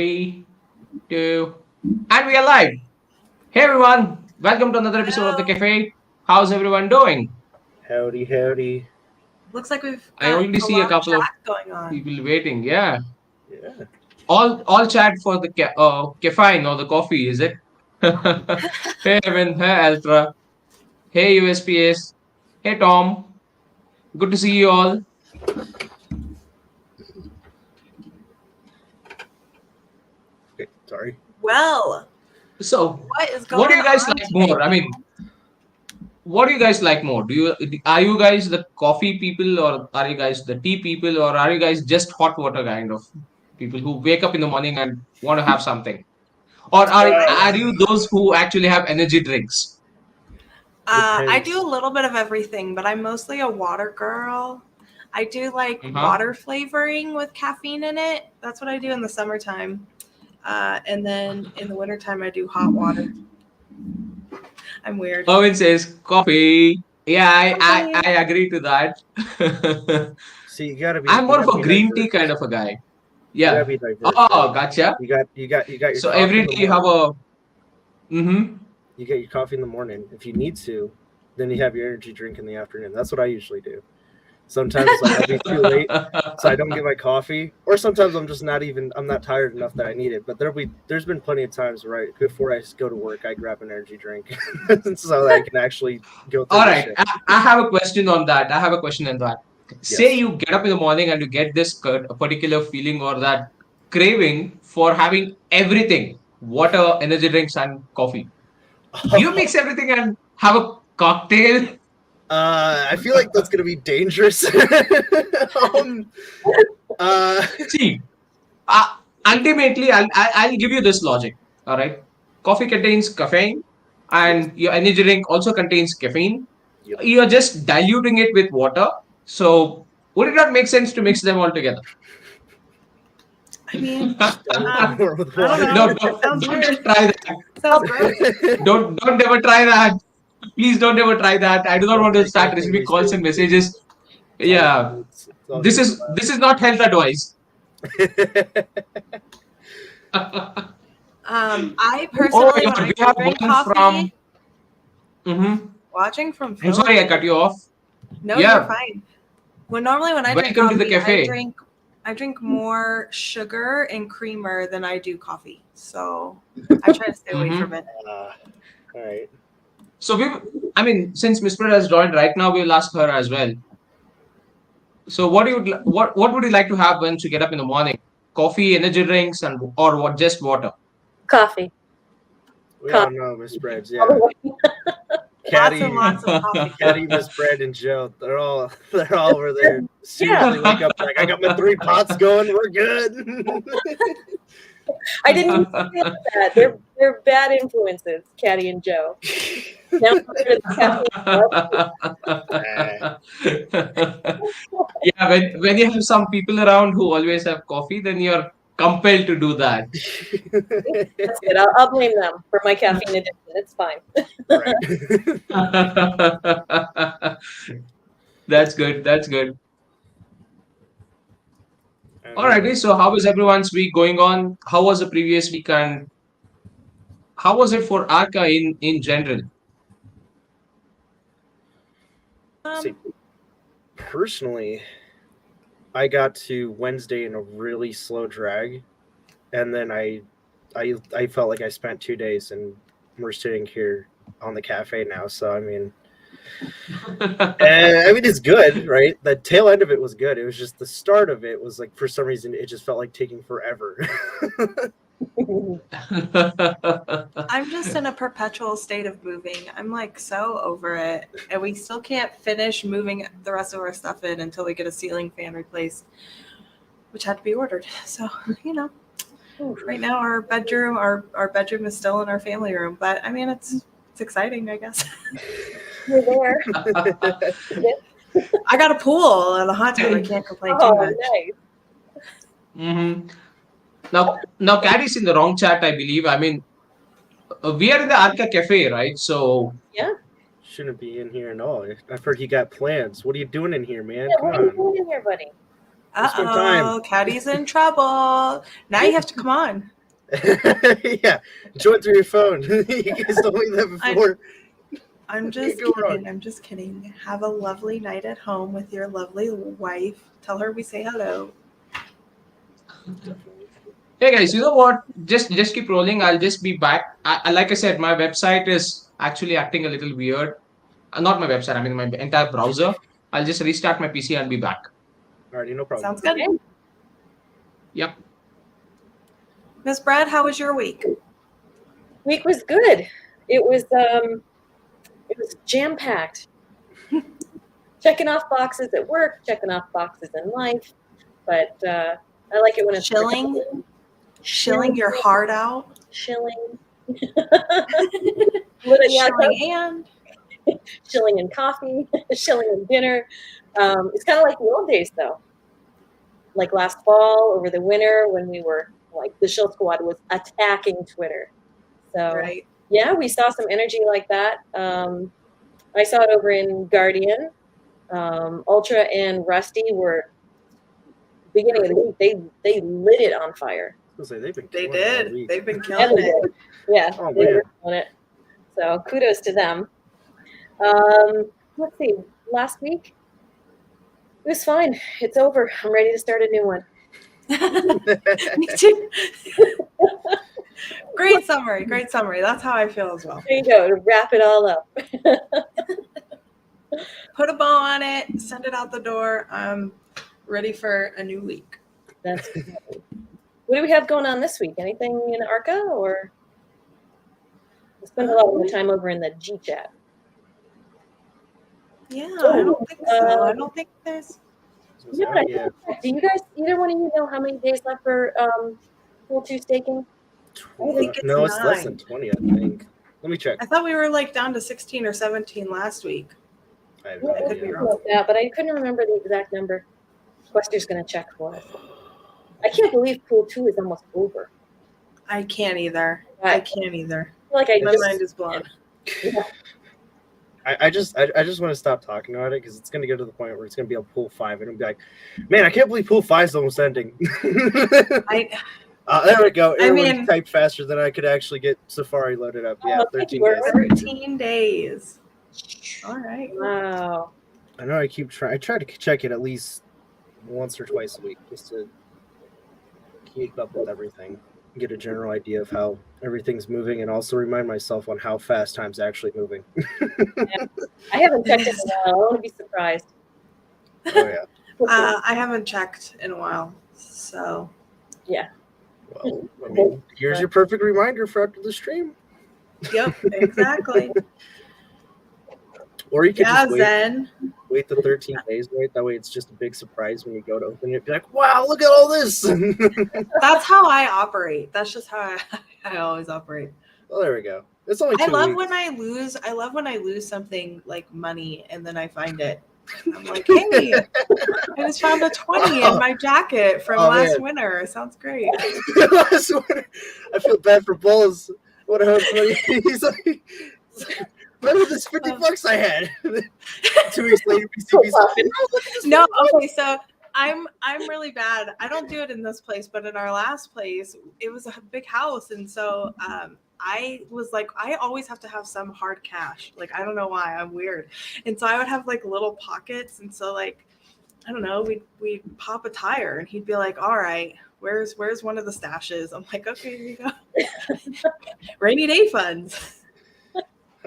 Three, two, and we are live. Hey everyone, welcome to another episode of the Hello. cafe. How's everyone doing? Howdy, howdy. Looks like we've I got already a see a lot of couple of chat going on. people waiting. Yeah, Yeah. all chat for the caffeine or the coffee, is it? Hey Evan, hey Ultra, hey USPS, hey Tom. Good to see you all. Okay, sorry. Well, So, what is what do going you guys on like today? more? I mean, what do you guys like more? Are you guys the coffee people, or are you guys the tea people, or are you guys just hot water kind of people who wake up in the morning and want to have something? Or I are you those who actually have energy drinks? I do Depends. a little bit of everything, but I'm mostly a water girl. I do like Uh-huh. water flavoring with caffeine in it. That's what I do in the summertime. And then in the wintertime, I do hot water. I'm weird. Owen says coffee. Yeah, I Coffee. agree to that. See, you gotta be I'm you more of gotta a be green tea diverse. kind of a guy. You gotta Yeah. be diverse, right? Oh, gotcha. You got your So coffee every in the day you have morning. a. Mm-hmm. You get your coffee in the morning. If you need to, then you have your energy drink in the afternoon. That's what I usually do. Sometimes like I'll be too late, so I don't get my coffee. Or sometimes I'm not tired enough that I need it. But there's been plenty of times right before I go to work, I grab an energy drink so that I can actually go through All the right, shift. I have a question on that. I have a question on that. Say Yes. you get up in the morning and you get this a particular feeling or that craving for having everything, water, energy drinks, and coffee. Do you mix everything and have a cocktail? I feel like that's gonna be dangerous. um, uh, See, uh, ultimately, I'll give you this logic. All right, coffee contains caffeine, yes, and your energy drink also contains caffeine. yep. You're just diluting it with water. So, would it not make sense to mix them all together? I mean, Just dilute them more with I don't water. know. No, no, Sounds don't weird. try that. Sounds gross. Don't ever try that. Please don't ever try that. I do not Don't want to take start anything receiving we calls say. and messages. It's all Yeah, good. It's all good for this is not health advice. that. I Oh personally, my when God, I we do have drink one from. coffee, Mhm. watching from I'm Philly. sorry, I cut you off. No, you're Yeah, fine. When I drink welcome to the coffee, cafe. I drink more sugar and creamer than I do coffee. So I try to stay away from Hmm. it. uh, all right. So I mean, since Miss Pred has joined right now, we'll ask her as well. So what would you like to have once you get up in the morning? Coffee, energy drinks, and or what? Just water. Coffee. We Coffee. all know Miss Breads. All the Yeah, way. Lots and Caddy, lots of coffee. Caddy, Miss Bread, and Joe. They're all over there. As soon as Yeah, they wake up, like I got my 3 pots going. We're good. I didn't even think of that. They're bad influences, Caddy and Joe. Now I'm part of the Ah, Yeah, when you have some people around who always have coffee, then you're compelled to do that. That's good. I'll blame them for my caffeine addiction. It's fine. right. That's good. That's good. Alrighty. Alrighty. So, how is everyone's week going on? How was the previous week, and how was it for Arca in general? See, Um, personally, I got to Wednesday in a really slow drag, and then I felt like I spent 2 days, and we're sitting here on the cafe now. So I mean it's good, right? The tail end of it was good. It was just the start of it was like for some reason it just felt like taking forever. I'm just in a perpetual state of moving. I'm like so over it. And we still can't finish moving the rest of our stuff in until we get a ceiling fan replaced, which had to be ordered. So, right now our bedroom is still in our family room. But I mean it's exciting, I guess. You're there. I got a pool and a hot tub. I can't complain too Oh, much. nice. Hmm. Now, Caddy's in the wrong chat, I believe. I mean, we are in the Arca Cafe, right? So, Yeah. Shouldn't be in here at all. I've heard you got plans. What are you doing in here, man? Yeah. Come What are you on. doing in here, buddy? spend time. Uh-oh, Caddy's in trouble. Now you have to come on. Yeah, enjoy it through your phone. You guys told me that before. I'm just Go kidding. wrong. I'm just kidding. Have a lovely night at home with your lovely wife. Tell her we say hello. Definitely. Hey guys, you know what? Just keep rolling. I'll just be back. Like I said, my website is actually acting a little weird. Not my website. I mean my entire browser. I'll just restart my PC and be back. Alrighty, no problem. Sounds good. Okay. Yep. Miss Brad, how was your week? Week was good. It was jam packed. Checking off boxes at work, checking off boxes in life, but I like it when it's Shilling your heart out. Shilling. Shilling and Shilling in coffee, shilling in dinner. It's kind of like the old days, though. Like last fall, over the winter, when we were like the Shill Squad was attacking Twitter. So right. yeah, we saw some energy like that. I saw it over in Guardian. Ultra and Rusty were beginning of the week. They lit it on fire. I was gonna say, they've been They killing it all did. week. They've been Yeah, killing they it. did. Yeah, Oh, they man. were on it. So kudos to them. Let's see. Last week, it was fine. It's over. I'm ready to start a new one. Me too. Great summary. Great summary. That's how I feel as well. There you go. To wrap it all up. Put a bow on it. Send it out the door. I'm ready for a new week. That's good. What do we have going on this week? Anything in Arca, or we spend a lot of the time over in the G chat? Yeah, I don't think so. I don't think there's. Yeah, Yeah. do you guys, either one of you know how many days left for Pool 2 staking? I think it's No, it's less 9. than 20, I think. Let me check. I thought we were like down to 16 or 17 last week. I have Yeah, no I could be idea. wrong. Yeah, but I couldn't remember the exact number. Quester's going to check for us. I can't believe Pool 2 is almost over. I can't either. Right. I can't either. I feel like I My just, mind is blown. I just want to stop talking about it because it's going to get to the point where it's going to be on Pool 5 and it'll be like, man, I can't believe Pool 5 is almost ending. There we go. Everyone typed faster than I could actually get Safari loaded up. Yeah, 13 days. 13 days. All right. wow. I know I try to check it at least once or twice a week just to keep up with everything, get a general idea of how everything's moving, and also remind myself on how fast time's actually moving. I haven't checked it in a while. I want to be surprised. Oh yeah. I haven't checked in a while, so Yeah. Well, I mean, here's your perfect reminder for after the stream. yep, exactly. Or you could Yeah, just Zen. wait the 13 days. Wait, that way it's just a big surprise when you go to open it. Be like, wow, look at all this. That's how I operate. That's just how I always operate. Well, there we go. It's only 2 I love weeks. when I lose. I love when I lose something like money and then I find it. I'm like, hey, I just found a 20 in my jacket from last winter. Sounds great. Last winter. I feel bad for Bulls. What a funny. He's like, remember this $50 I had? 2 weeks later, PCB's like, oh, look at this. No, okay, so I'm really bad. I don't do it in this place, but in our last place, it was a big house, and so I was like, I always have to have some hard cash. Like, I don't know why, I'm weird. And so I would have like little pockets, and so like, I don't know, we'd pop a tire, and he'd be like, all right, where's one of the stashes? I'm like, okay, here you go. Rainy day funds.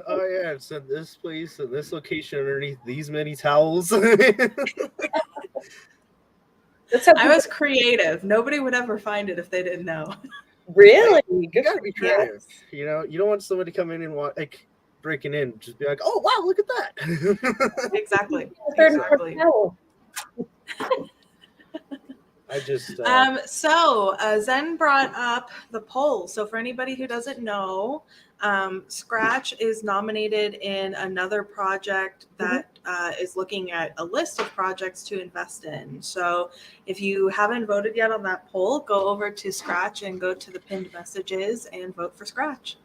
Oh yeah, it's in this place, in this location, underneath these many towels. That's how I was creative. Nobody would ever find it if they didn't know. really You good. gotta be creative. You know, you don't want somebody to come in and like breaking in, just be like, oh wow, look at that. Exactly. Third and Exactly. fourth towel. I just So Zen brought up the poll. So for anybody who doesn't know, Scratch is nominated in another project that is looking at a list of projects to invest in. So if you haven't voted yet on that poll, go over to Scratch and go to the pinned messages and vote for Scratch.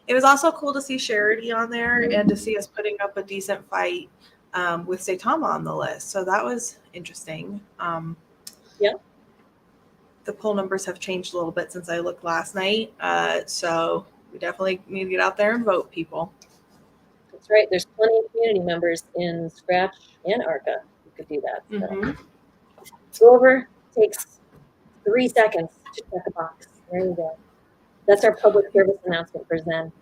It was also cool to see Charity on there and to see us putting up a decent fight with Saitama on the list. So that was interesting. Yeah. The poll numbers have changed a little bit since I looked last night. So we definitely need to get out there and vote, people. That's right. There's plenty of community members in Scratch and Arca who could do that. So. Go over, takes 3 seconds to check a box. There you go. That's our public service announcement for Zen.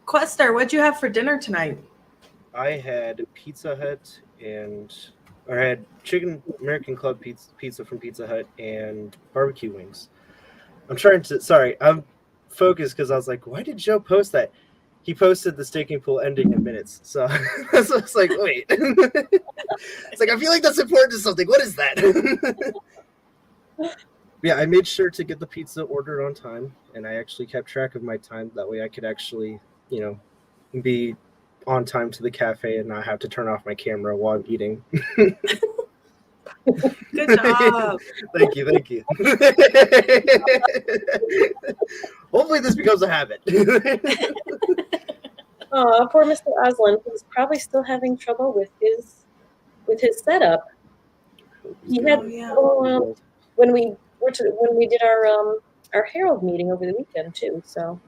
Quester, what'd you have for dinner tonight? I had Pizza Hut I had chicken American Club pizza from Pizza Hut and barbecue wings. I'm focused because I was like, why did Joe post that? He posted the staking pool ending in minutes. So I was like, wait. It's like, I feel like that's important to something. What is that? Yeah, I made sure to get the pizza ordered on time, and I actually kept track of my time. That way I could actually, be on time to the cafe and not have to turn off my camera while I'm eating. Good job. Thank you. Hopefully this becomes a habit. Oh, poor Mr. Aslan. He's probably still having trouble with his setup. He had trouble when we did our Herald meeting over the weekend too. So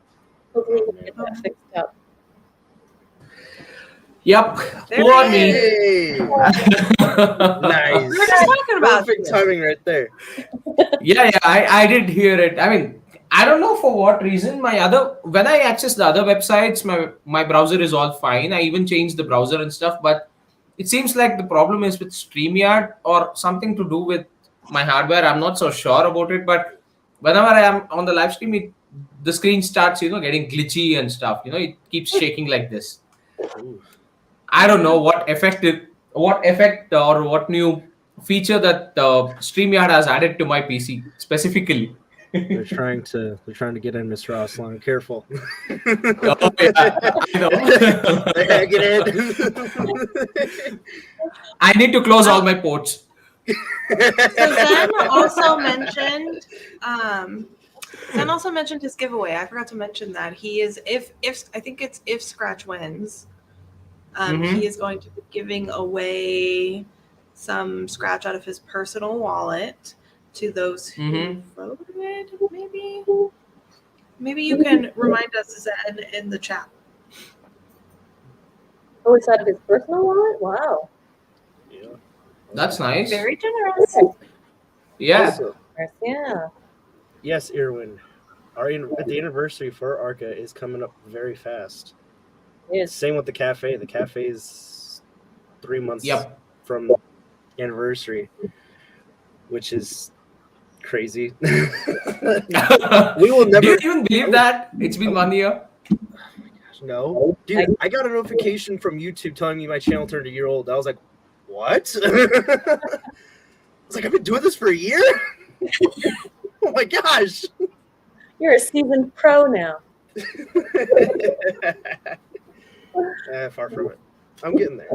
hopefully we'll get that fixed up. Yep. Poor me. Nice. We were just talking about perfect timing right there. Yeah, I did hear it. I mean, I don't know for what reason. When I access the other websites, my browser is all fine. I even changed the browser and stuff, but it seems like the problem is with StreamYard or something to do with my hardware. I'm not so sure about it, but whenever I am on the live stream, the screen starts, getting glitchy and stuff. It keeps shaking like this. Ooh. I don't know what effect or what new feature that StreamYard has added to my PC specifically. They're trying to get in, Mr. Aslan. Careful. Oh, yeah, I know. They're hacking it. I need to close all my ports. So Zen also mentioned his giveaway. I forgot to mention that he is if I think it's if Scratch wins. He is going to be giving away some Scratch out of his personal wallet to those who voted. Maybe you can remind us, Zen, in the chat. Oh, it's out of his personal wallet? Wow. Yeah. That's nice. Very generous. Yeah. Also, Yeah. yes, Irwin. The anniversary for Arca is coming up very fast. Yes. Same with the cafe. The cafe is 3 months from anniversary, which is crazy. We will never. Do you even believe that it's been 1 year? No, dude, I got a notification from YouTube telling me my channel turned a year old. I was like, what? I was like, I've been doing this for a year? Oh my gosh. You're a seasoned pro now. Far from it. I'm getting there.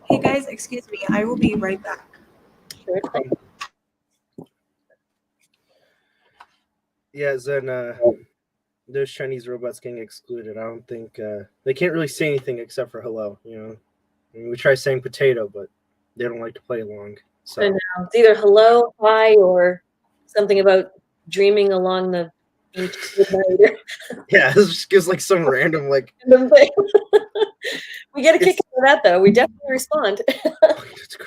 Hey guys, excuse me. I will be right back. Sure. Yeah, Zen, those Chinese robots getting excluded. I don't think they can't really say anything except for hello. I mean, we try saying potato, but they don't like to play along. So It's either hello, hi, or something about dreaming along the beach midnight. yeah, this just gives like some random like. We get a kick out of that though. We definitely respond. It's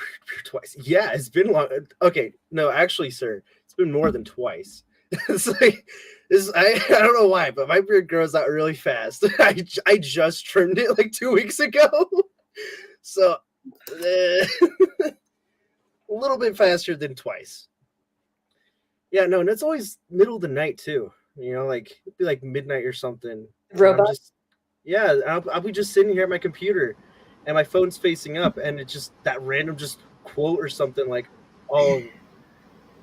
twice. Yeah, it's been long. Okay, no, actually, sir, it's been more than twice. It's like this. I don't know why, but my beard grows out really fast. I just trimmed it like 2 weeks ago, so a little bit faster than twice. Yeah, no, and it's always middle of the night too. Like it'd be like midnight or something. Robot. I'll be just sitting here at my computer, and my phone's facing up, and it's just that random just quote or something like, "Oh,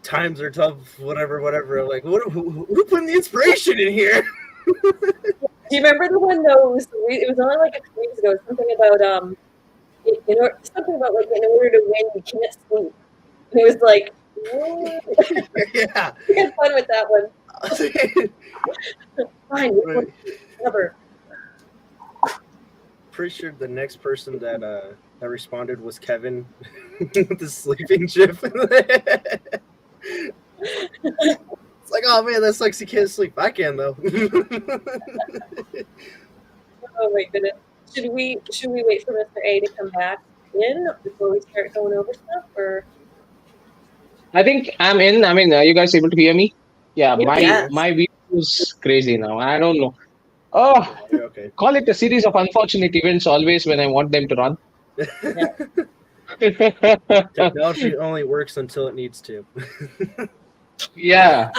times are tough, whatever." Like, who put the inspiration in here? Do you remember the one though? It was only like a few weeks ago. Something about something about like in order to win you can't sleep. And it was like, Yeah, we had fun with that one. Fine, Right. whatever. Pretty sure the next person that responded was Kevin with the sleeping gif. It's like, oh man, that sucks. You can't sleep. I can though. Oh my goodness. Should we wait for Mr. A to come back in before we start going over stuff, or? I think I'm in. I mean, are you guys able to hear me? Yeah, Yeah. my Yes. my view is crazy now. I don't know. Oh, Okay. call it a series of unfortunate events always when I want them to run. Technology only works until it needs to. Yeah.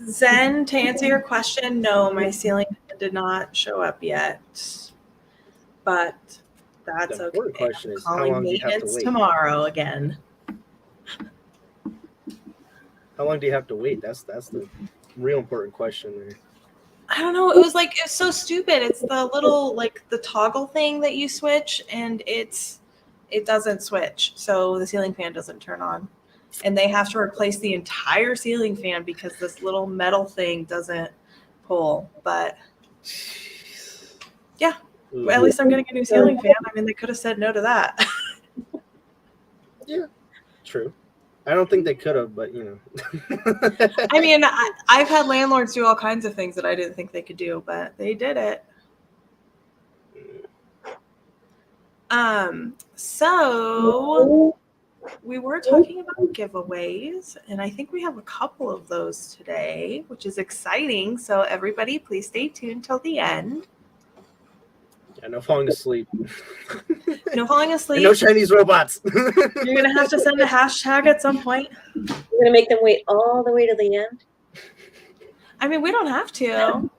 Zen, to answer your question, no, my ceiling fan did not show up yet. But that's The okay. important question I'm is, how calling long do you have to maintenance wait? tomorrow again. How long do you have to wait? That's the real important question there. I don't know. It's so stupid. It's the little the toggle thing that you switch, and it doesn't switch, so the ceiling fan doesn't turn on, and they have to replace the entire ceiling fan because this little metal thing doesn't pull. But yeah, well, at least I'm getting a new ceiling fan. I mean, they could have said no to that. Yeah, true. I don't think they could have, but you know. I mean, I've had landlords do all kinds of things that I didn't think they could do, but they did it. So we were talking about giveaways, and I think we have a couple of those today, which is exciting. So everybody, please stay tuned till the end. Yeah, no falling asleep. No falling And asleep. no Chinese robots. You're gonna have to send a hashtag at some point. We're gonna make them wait all the way to the end. I mean, we don't have to.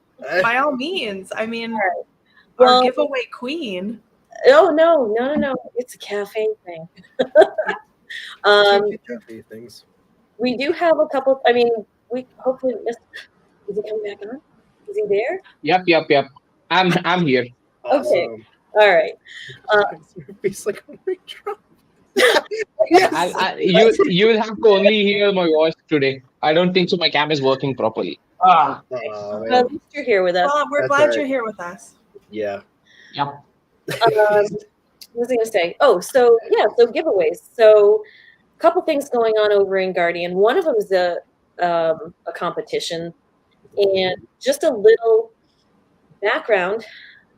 By all means. I mean, Well- our giveaway queen. Oh no! It's a cafe thing. Cafe things. We do have a couple. I mean, we hopefully. Is he coming back on? Is he there? Yep. I'm here. Awesome. All right. He's like, oh my god. You will have to only hear my voice today. I don't think so. My cam is working properly. Oh, Well, man. at least you're here with us. Well, we're That's glad all right. you're here with us. Yeah. Yep. What was I going to say? Oh, so giveaways. So a couple things going on over in Guardian. One of them is a competition, and just a little background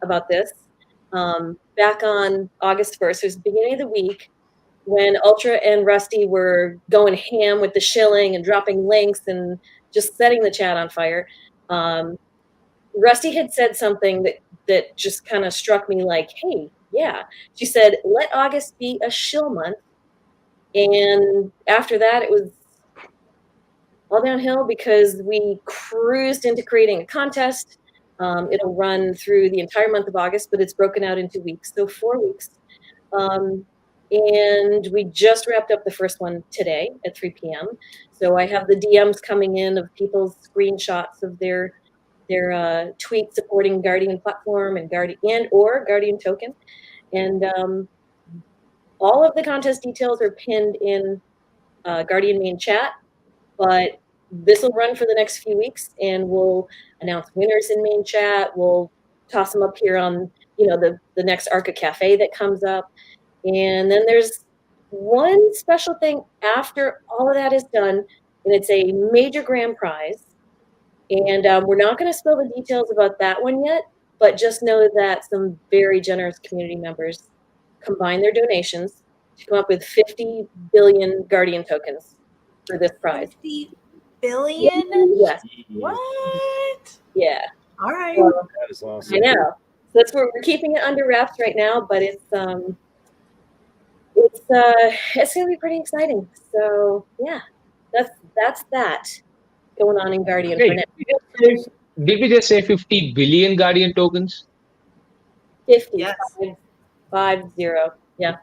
about this. Back on August 1st, it was the beginning of the week, when Ultra and Rusty were going ham with the shilling and dropping links and just setting the chat on fire. Rusty had said something that just kind of struck me like, hey, yeah. She said, let August be a shill month. And after that, it was all downhill because we cruised into creating a contest. It'll run through the entire month of August, but it's broken out into weeks, so 4 weeks. And we just wrapped up the first one today at 3 p.m. So I have the DMs coming in of people's screenshots of their tweets supporting Guardian platform and Guardian token. And all of the contest details are pinned in Guardian main chat, but this will run for the next few weeks, and we'll announce winners in main chat. We'll toss them up here on the next Archa Cafe that comes up. And then there's one special thing after all of that is done, and it's a major grand prize. And we're not going to spill the details about that one yet, but just know that some very generous community members combined their donations to come up with 50 billion Guardian tokens for this prize. 50 billion? Yes. What? Yeah. All right. Well, That is awesome. I know. So that's where we're keeping it under wraps right now, but it's going to be pretty exciting. So yeah, that's that going on in Guardian for Wait, now. did we just say 50 billion Guardian tokens? 50. Yes. 50. Yeah.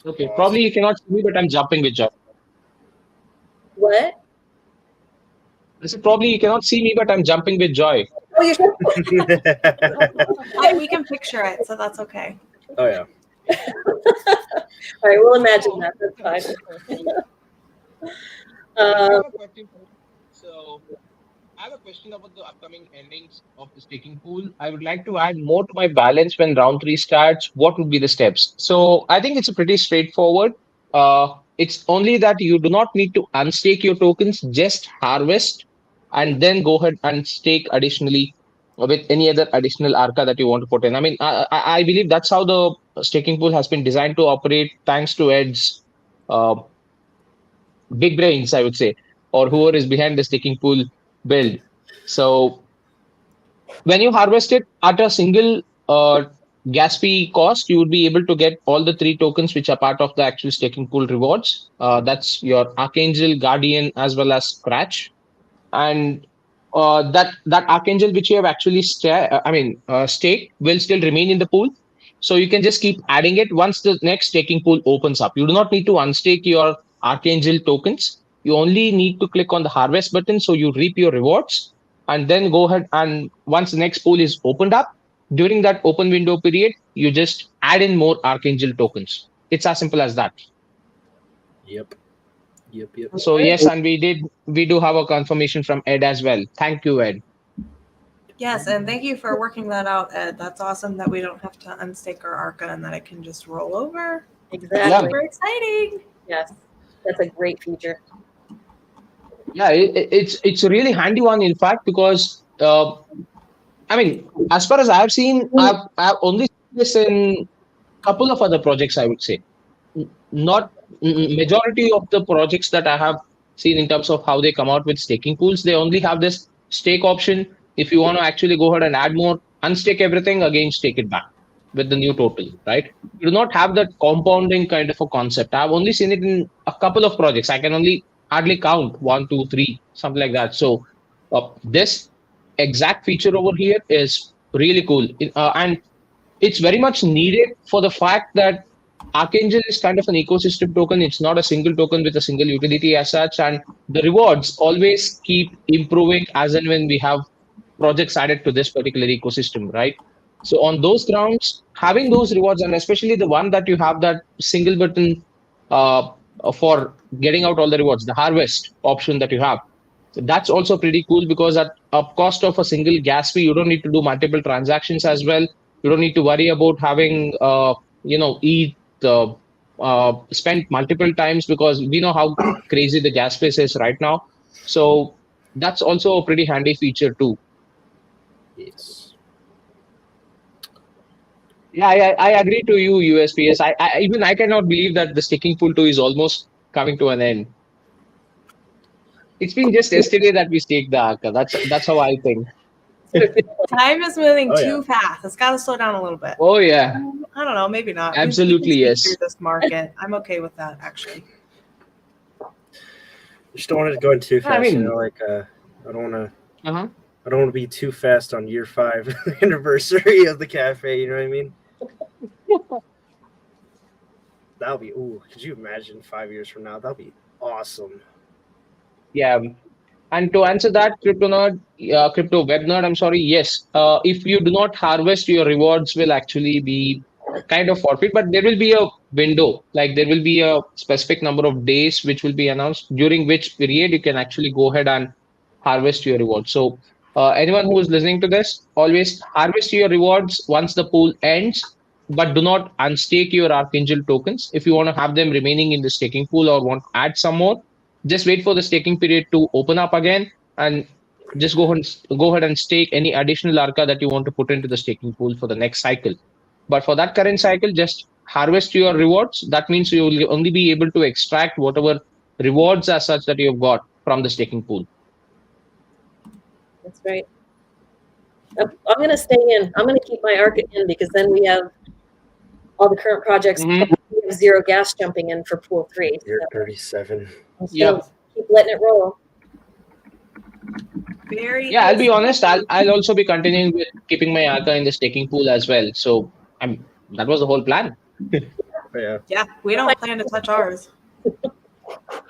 Okay, probably you cannot see me, but I'm jumping with joy. What? I said probably you cannot see me, but I'm jumping with joy. Oh, you're We can picture it, so that's okay. Oh yeah. all right. We'll imagine that. That's fine. So I have a question about the upcoming endings of the staking pool. I would like to add more to my balance when round three starts. What would be the steps? So I think it's pretty straightforward. It's only that you do not need to unstake your tokens, just harvest and then go ahead and stake additionally with any other additional ARCA that you want to put in. I mean, I believe that's how the staking pool has been designed to operate, thanks to Ed's uh, big brains, I would say, or whoever is behind the staking pool build. So when you harvest it at a single gas fee cost, you would be able to get all the three tokens which are part of the actual staking pool rewards. That's your Archangel, Guardian, as well as Scratch. And that archangel which you have actually staked will still remain in the pool, so you can just keep adding it once the next staking pool opens up. You do not need to unstake your archangel tokens. You only need to click on the harvest button so you reap your rewards, and then go ahead, and once the next pool is opened up, during that open window period, you just add in more archangel tokens. It's as simple as that. Yep. So yes, and we do have a confirmation from Ed as well. Thank you, Ed. Yes, and thank you for working that out, Ed. That's awesome that we don't have to unstake our ARCA and that it can just roll over. Exactly. Super exciting. Yes, that's a great feature. Yeah, it's a really handy one, in fact, because I mean, as far as I've seen, I've only seen this in a couple of other projects, I would say. Not majority of the projects that I have seen in terms of how they come out with staking pools, they only have this stake option. If you want to actually go ahead and add more, unstake everything, again stake it back with the new total, right? You do not have that compounding kind of a concept. I've only seen it in a couple of projects. I can only hardly count 1, 2, 3, something like that. So this exact feature over here is really cool, and it's very much needed for the fact that Archangel is kind of an ecosystem token. It's not a single token with a single utility as such, and the rewards always keep improving as and when we have projects added to this particular ecosystem, right? So on those grounds, having those rewards, and especially the one that you have that single button uh, for getting out all the rewards, the harvest option that you have, so that's also pretty cool, because at a cost of a single gas fee, you don't need to do multiple transactions as well. You don't need to worry about having eat spent multiple times, because we know how crazy the gas price is right now. So that's also a pretty handy feature too. Yes. Yeah, I agree to you, USPS. Even I cannot believe that the sticking pool 2 is almost coming to an end. It's been just yesterday that we staked the Arca. That's how I think. Time is moving Oh, yeah. too fast. It's got to slow down a little bit. Oh yeah, I don't know, maybe not. Absolutely, we can yes. Through this market, I'm okay with that actually. Just don't want it to go in too fast. I mean- I don't want to. uh-huh. I don't want to be too fast on year 5 anniversary of the cafe. You know what I mean? That'll be. Ooh, could you imagine 5 years from now? That'll be awesome. Yeah. And to answer that, crypto web nerd, I'm sorry. Yes, if you do not harvest, your rewards will actually be kind of forfeit, but there will be a window, like there will be a specific number of days which will be announced, during which period you can actually go ahead and harvest your rewards. So anyone who is listening to this, always harvest your rewards once the pool ends, but do not unstake your Archangel tokens. If you want to have them remaining in the staking pool or want to add some more, just wait for the staking period to open up again, and just go ahead and stake any additional ARCA that you want to put into the staking pool for the next cycle. But for that current cycle, just harvest your rewards. That means you will only be able to extract whatever rewards as such that you've got from the staking pool. That's right. I'm going to stay in. I'm going to keep my ARCA in, because then we have all the current projects. Mhm. We have zero gas jumping in for pool 3. Year So 37. I'm Yep. still keep letting it roll. Very. Yeah, I'll be honest. I'll also be continuing with keeping my ARCA in the staking pool as well. So that was the whole plan. But yeah. Yeah, we don't plan to touch ours.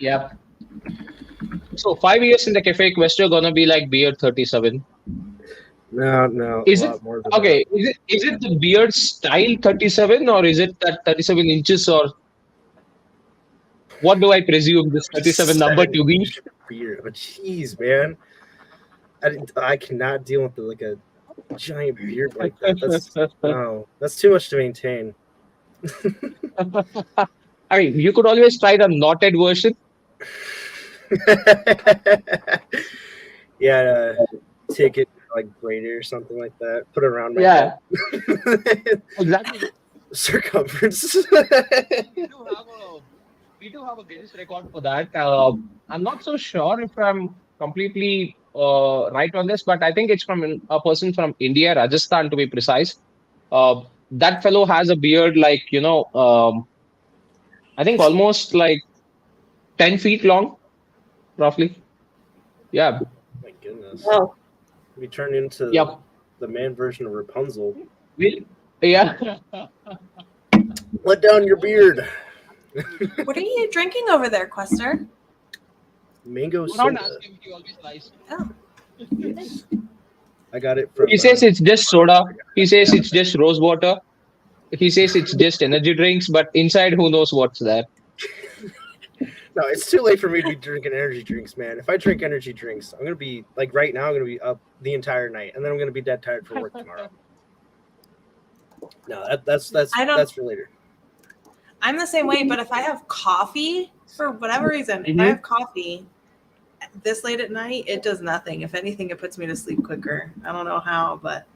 Yep. So 5 years in the cafe quest, you're gonna be like beard 37. No. Is a it lot more than okay? Is it the beard style 37, or is it that 37 inches, or what do I presume this 37 number to be? beard. But jeez, man, I cannot deal with like a giant beard like that. That's too much to maintain. I mean, you could always try the knotted version. Yeah, take it like braid it or something like that. Put it around my Yeah, head. exactly. Circumference. We do have a we do have a Guinness record for that. I'm not so sure if I'm completely right on this, but I think it's from a person from India, Rajasthan to be precise. That fellow has a beard like, I think almost like 10 feet long, roughly. Yeah. My goodness. Wow. We turned into Yep. the man version of Rapunzel. Yeah. Let down your beard. What are you drinking over there, Quester? Mango Don't soda. ask him, he always lies. Oh, I got it from. He says it's just soda. He says it's just rose water. He says it's just energy drinks, but inside, who knows what's there. No, it's too late for me to be drinking energy drinks, man. If I drink energy drinks, I'm gonna be like right now. I'm gonna be up the entire night, and then I'm gonna be dead tired for work tomorrow. No, that's I don't- that's for later. I'm the same way, but if I have coffee, for whatever reason, if Mhm. I have coffee this late at night, it does nothing. If anything, it puts me to sleep quicker. I don't know how, but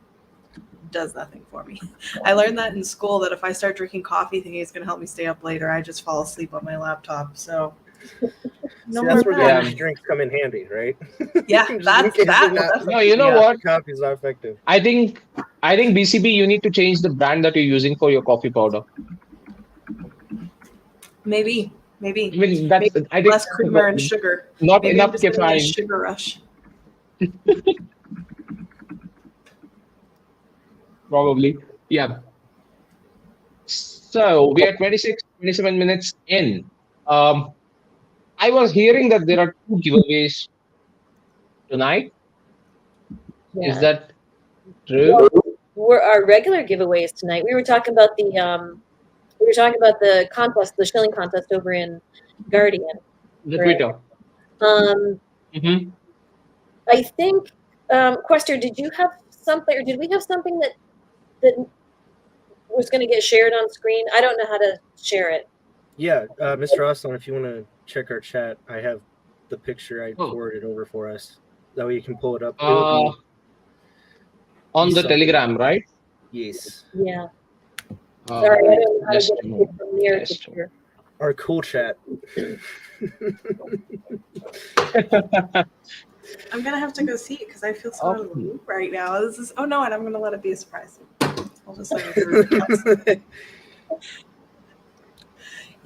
it does nothing for me. I learned that in school that if I start drinking coffee thinking it's going to help me stay up later, I just fall asleep on my laptop. So, See, no that's more where the that. energy drinks come in handy, right? Yeah, Just in that's case that. they're not- No, you know Yeah. what? Coffee's not effective. I think BCB, you need to change the brand that you're using for your coffee powder. Maybe. I mean, that's Maybe I think less creamer and sugar. not Maybe enough I'm just getting a caffeine. sugar rush. Probably. Yeah. So we are 27 minutes in. I was hearing that there are two giveaways tonight. Yeah. Is that true? Were our regular giveaways tonight. We were talking about the contest, the shilling contest over in Guardian. The Right. Twitter. Um, I think, Quester, did you have something, or did we have something that was going to get shared on screen? I don't know how to share it. Yeah, Mr. Austin, if you want to check our chat, I have the picture I Oh. forwarded over for us. That way you can pull it up. Uh, It'll be On the something. Telegram, right? Yes, Yeah. Uh, Sorry, I don't know how to just get a it moment. from near Just a picture. our cool chat. I'm gonna have to go see it because I feel so out of the loop right now. This is and I'm gonna let it be a surprise. I'll just let it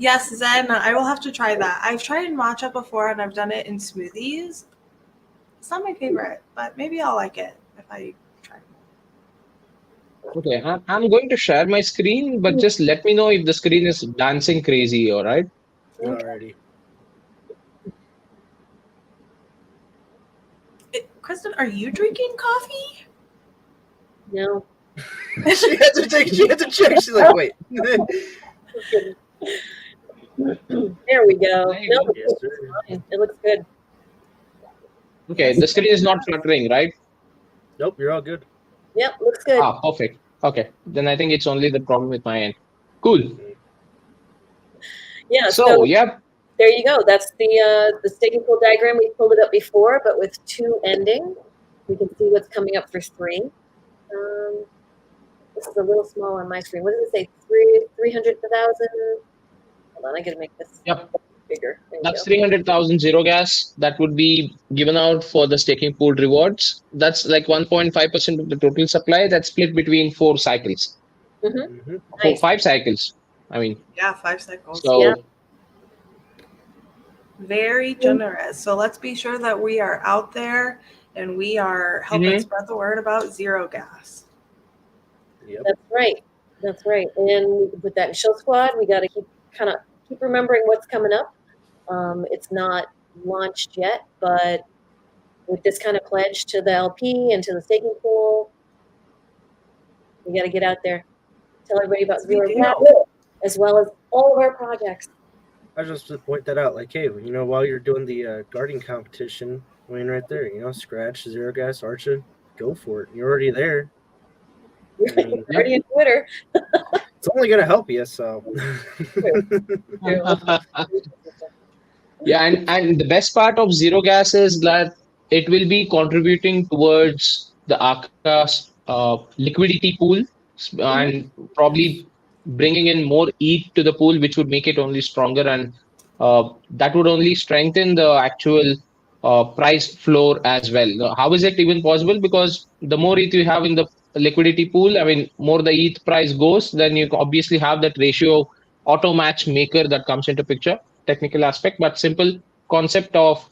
Yes, Zen, I will have to try that. I've tried matcha before and I've done it in smoothies. It's not my favorite, but maybe I'll like it if I try. Okay, I'm going to share my screen, but just let me know if the screen is dancing crazy, all right? Alrighty. Kristen, are you drinking coffee? No. She had to check. She's like, wait. There we go. There you No, go. Yes, sir. it looks good. Okay, the screen is not fluttering, right? Nope, you're all good. Yep, looks good. Ah, perfect. Okay, then I think it's only the problem with my end. Cool. Yeah, So, yeah, there you go. That's the staking pool diagram. We pulled it up before, but with 2 ending. We can see what's coming up for 3. This is a little small on my screen. What does it say? 300,000. Hold on, I gotta make this Yep. bigger. There we that's go. 300,000 zero gas that would be given out for the staking pool rewards. That's like 1.5% of the total supply. That's split between 4 cycles. Mm-hmm. Nice. 5 cycles. I mean, Yeah, 5 cycles. so Yeah. Very generous. So let's be sure that we are out there and we are helping Mhm. spread the word about zero gas. Yep. That's right. That's right. And with that show squad, we got to keep remembering what's coming up. It's not launched yet, but with this kind of pledge to the LP and to the staking pool, we got to get out there, tell everybody about We zero do. gas, as well as all of our projects. I just to point that out. Like, hey, while you're doing the guarding competition, right there, scratch zero gas Archa, go for it. You're already there. You're I mean, already on Twitter. it's only gonna help you. So. Yeah, and the best part of zero gas is that it will be contributing towards the Arca's liquidity pool Mhm. and probably bringing in more ETH to the pool, which would make it only stronger, and that would only strengthen the actual price floor as well. Now, how is it even possible? Because the more ETH you have in the liquidity pool, I mean, more the ETH price goes, then you obviously have that ratio auto match maker that comes into picture, technical aspect, but simple concept of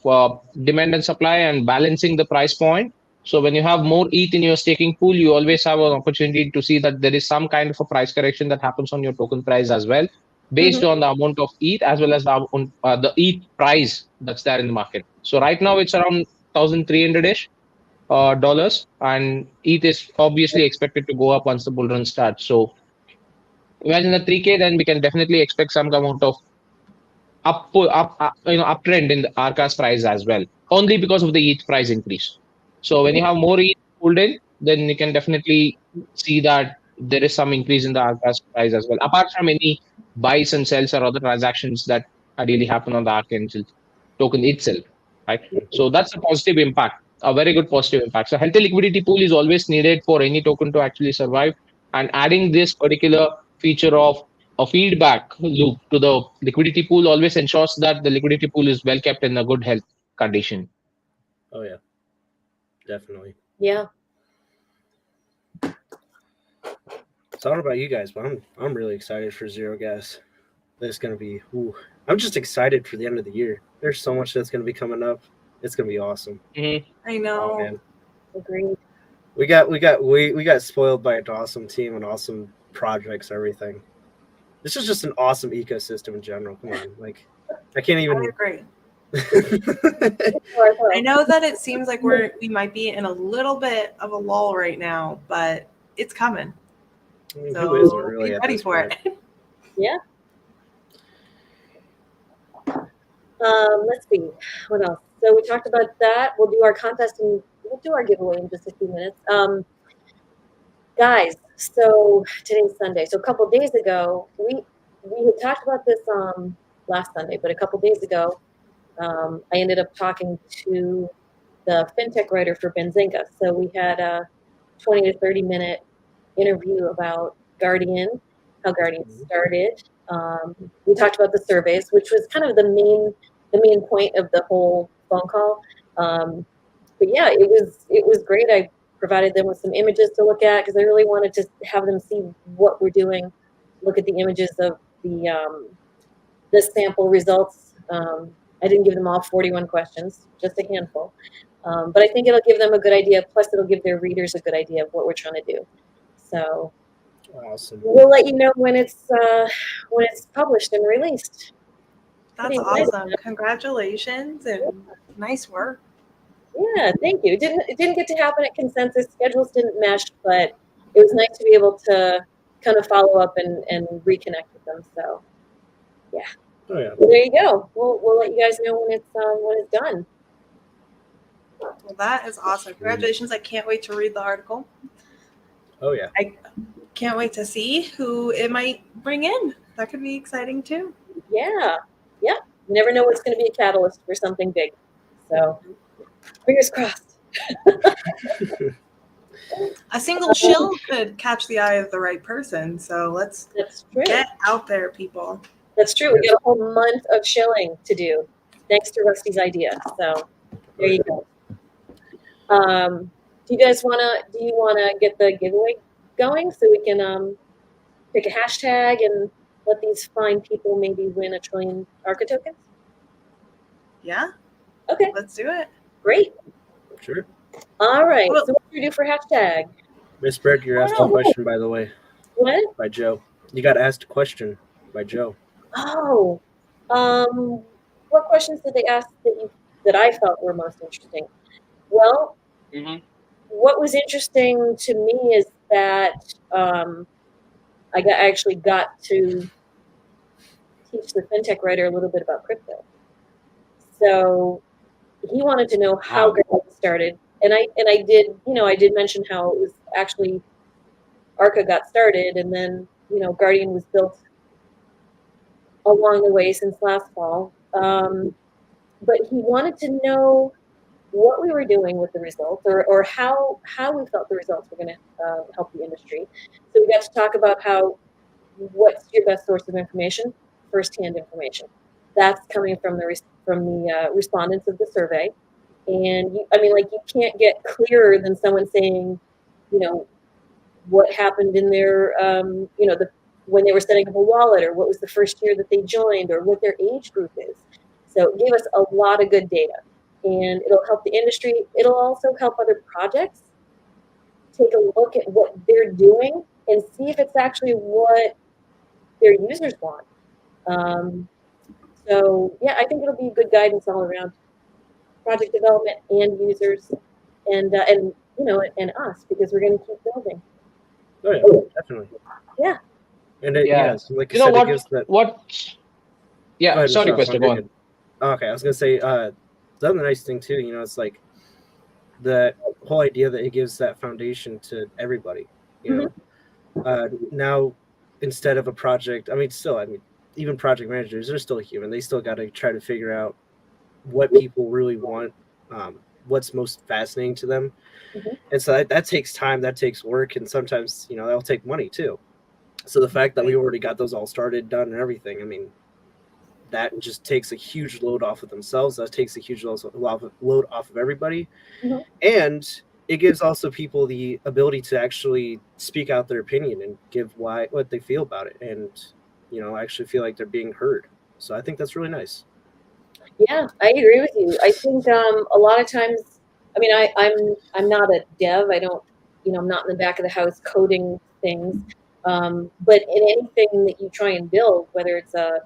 demand and supply and balancing the price point. So when you have more ETH in your staking pool, you always have an opportunity to see that there is some kind of a price correction that happens on your token price as well, based Mhm. on the amount of ETH as well as the ETH price that's there in the market. So right now it's around 1,300-ish dollars, and ETH is obviously expected to go up once the bull run starts. So imagine the 3K, then we can definitely expect some amount of uptrend in the Arca's price as well, only because of the ETH price increase. So when you have more ETH pulled in, then you can definitely see that there is some increase in the Arca's price as well, apart from any buys and sells or other transactions that ideally happen on the Arca token itself, right? So that's a positive impact, a very good positive impact. So healthy liquidity pool is always needed for any token to actually survive, and adding this particular feature of a feedback loop to the liquidity pool always ensures that the liquidity pool is well kept in a good health condition. Oh yeah, definitely. Yeah. So I don't know about you guys, but I'm really excited for zero gas. That's gonna be. Ooh, I'm just excited for the end of the year. There's so much that's gonna be coming up. It's gonna be awesome. Mhm. I Oh know. man, Agreed. we got spoiled by an awesome team and awesome projects. Everything. This is just an awesome ecosystem in general. Come on, like I can't I even. agree. Or I know that it seems like we might be in a little bit of a lull right now, but it's coming. I mean, So who isn't really be at ready this for point? it. Yeah. Let's see. What else? So we talked about that. We'll do our contest and we'll do our giveaway in just a few minutes. Guys, so today's Sunday. So a couple days ago, we had talked about this last Sunday, but a couple days ago, I ended up talking to the fintech writer for Benzinga. So we had a 20 to 30-minute interview about Guardian, how Guardian started. We talked about the surveys, which was kind of the main point of the whole phone call. But yeah, it was great. I provided them with some images to look at because I really wanted to have them see what we're doing. Look at the images of the sample results. I didn't give them all 41 questions, just a handful. But I think it'll give them a good idea. Plus, it'll give their readers a good idea of what we're trying to do. So Awesome. we'll let you know when it's published and released. That's Pretty excited. awesome. Congratulations and nice work. Yeah, thank you. It didn't get to happen at consensus. Schedules didn't mesh, but it was nice to be able to kind of follow up and reconnect with them. So yeah. Oh yeah. Well, there you go. We'll let you guys know when it's done. Well, that is awesome. Congratulations. I can't wait to read the article. Oh yeah. Can't wait to see who it might bring in. That could be exciting too. Yeah. Yep. You never know what's going to be a catalyst for something big. So fingers crossed. A single shill could catch the eye of the right person. So let's That's true. get out there, people. That's true. We got a whole month of shilling to do, thanks to Rusty's idea. So there you go. Do you wanna get the giveaway going so we can pick a hashtag and let these fine people maybe win a trillion Arca tokens? Yeah, Okay, let's do it. great. Sure. All right. Well- So what do you do for hashtag? Miss Berg, you're asked a question, by the way, What? by Joe. You got asked a question by Joe. Oh, what questions did they ask that I felt were most interesting? Well, what was interesting to me is that I actually got to teach the fintech writer a little bit about crypto. So he wanted to know how Wow. Guardian started, and I did, I did mention how it was actually Arca got started, and then Guardian was built along the way since last fall. But he wanted to know what we were doing with the results, or how we felt the results were going to help the industry. So we got to talk about what's your best source of information? Firsthand information. That's coming from the respondents of the survey. And you can't get clearer than someone saying, what happened in their, when they were setting up a wallet, or what was the first year that they joined, or what their age group is. So it gave us a lot of good data, and it'll help the industry. It'll also help other projects take a look at what they're doing and see if it's actually what their users want. So yeah, I think it'll be good guidance all around project development and users, and us, because we're going to keep building. Oh yeah, definitely. Yeah. And Yeah. like You you know said, it gives that. what? Go Yeah. ahead, Sorry, Michelle. Questa, go on. Okay, I was gonna say, the other nice thing too, it's like the whole idea that it gives that foundation to everybody. Now, instead of a project, even project managers, they're still human. They still got to try to figure out what people really want, what's most fascinating to them. And so that takes time, that takes work, and sometimes that'll take money too. So the fact that we already got those all started, done, and everything, that just takes a huge load off of themselves. That takes a huge load off of everybody. And it gives also people the ability to actually speak out their opinion and give what they feel about it, and actually feel like they're being heard. So I think that's really nice. Yeah, I agree with you. I think a lot of times, I'm not a dev. I don't, I'm not in the back of the house coding things. But in anything that you try and build, whether it's a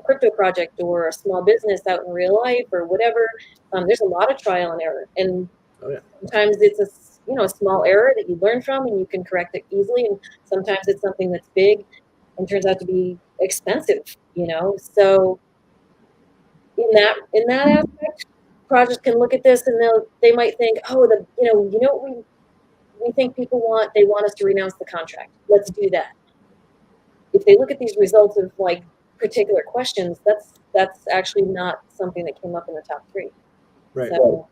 crypto project or a small business out in real life or whatever, there's a lot of trial and error. And sometimes it's a small error that you learn from and you can correct it easily. And sometimes it's something that's big and turns out to be expensive. So in that aspect, projects can look at this and they might think, oh, what we think people want. They want us to renounce the contract. Let's do that. If they look at these results of particular questions, that's actually not something that came up in the top 3. Right. So,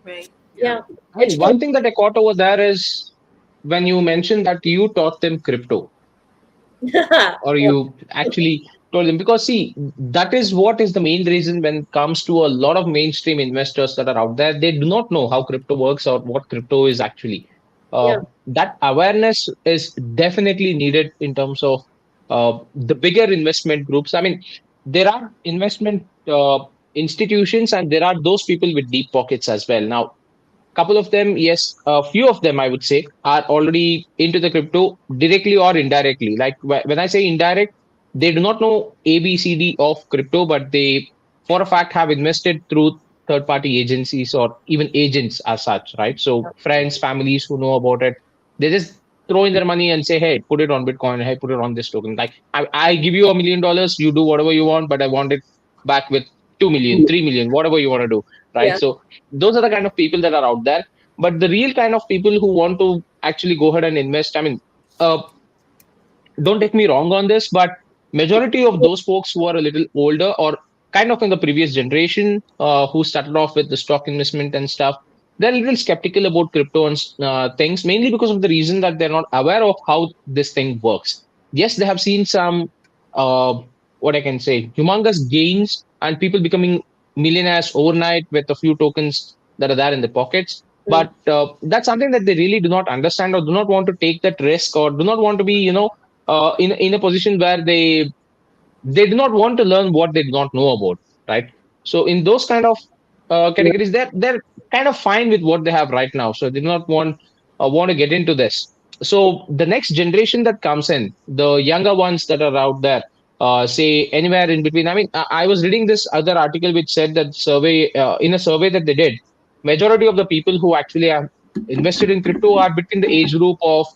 Right. yeah. One thing that I caught over there is when you mentioned that you taught them crypto, or you actually told them, because see, that is what is the main reason when it comes to a lot of mainstream investors that are out there. They do not know how crypto works or what crypto is actually. That awareness is definitely needed in terms of the bigger investment groups. There are investment institutions, and there are those people with deep pockets as well. Now, couple of them, yes, a few of them, I would say, are already into the crypto directly or indirectly. Like when I say indirect, they do not know ABCD of crypto, but they, for a fact, have invested through third party agencies or even agents as such, right? So friends, families who know about it, they just throw in their money and say, hey, put it on Bitcoin, hey, put it on this token. Like, I give you $1 million, you do whatever you want, but I want it back with 2 million, 3 million, whatever you want to do, right? So those are the kind of people that are out there. But the real kind of people who want to actually go ahead and invest, uh, don't take me wrong on this, but majority of those folks who are a little older or kind of in the previous generation, who started off with the stock investment and stuff, they're a little skeptical about crypto and things, mainly because of the reason that they're not aware of how this thing works. Yes, they have seen some, uh, what I can say, humongous gains and people becoming millionaires overnight with a few tokens that are there in the pockets. But that's something that they really do not understand or do not want to take that risk, or do not want to be, in a position where they do not want to learn what they do not know about, right? So in those kind of categories, they're kind of fine with what they have right now, so they do not want to get into this. So the next generation that comes in, the younger ones that are out there, say anywhere in between. I was reading this other article which said that survey in a survey that they did, majority of the people who actually have invested in crypto are between the age group of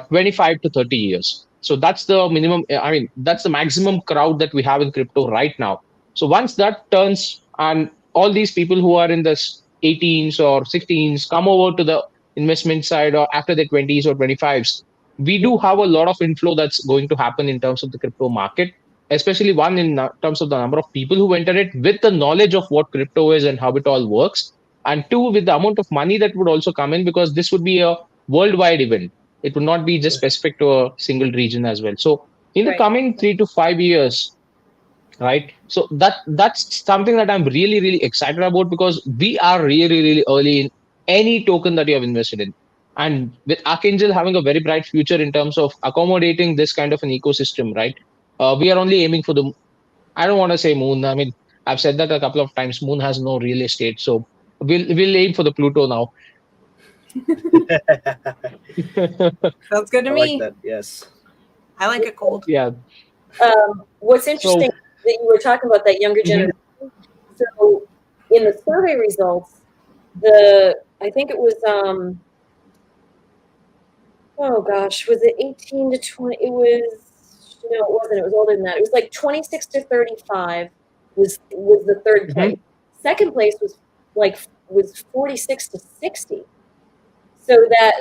25 to 30 years. So that's the minimum. I mean, that's the maximum crowd that we have in crypto right now. So once that turns, and all these people who are in the 18s or 16s come over to the investment side, or after the 20s or 25s, we do have a lot of inflow that's going to happen in terms of the crypto market, especially one in terms of the number of people who enter it with the knowledge of what crypto is and how it all works, and two, with the amount of money that would also come in, because this would be a worldwide event. It would not be just specific to a single region as well. So in the Right. coming 3 to 5 years, right? So that's something that I'm really, really excited about, because we are really, really early in any token that you have invested in. And with Archangel having a very bright future in terms of accommodating this kind of an ecosystem, right? We are only aiming for the, I don't want to say moon. I mean, I've said that a couple of times. Moon has no real estate, so we'll aim for the Pluto now. Sounds good to I me. like that. Yes. I like it cold. Yeah. What's interesting that you were talking about that younger Mhm. generation. So in the survey results, I think it was oh gosh, was it 18 to 20? It was, no, it wasn't. It was older than that. It was like 26 to 35 was the third place. Second place was 46 to 60. So that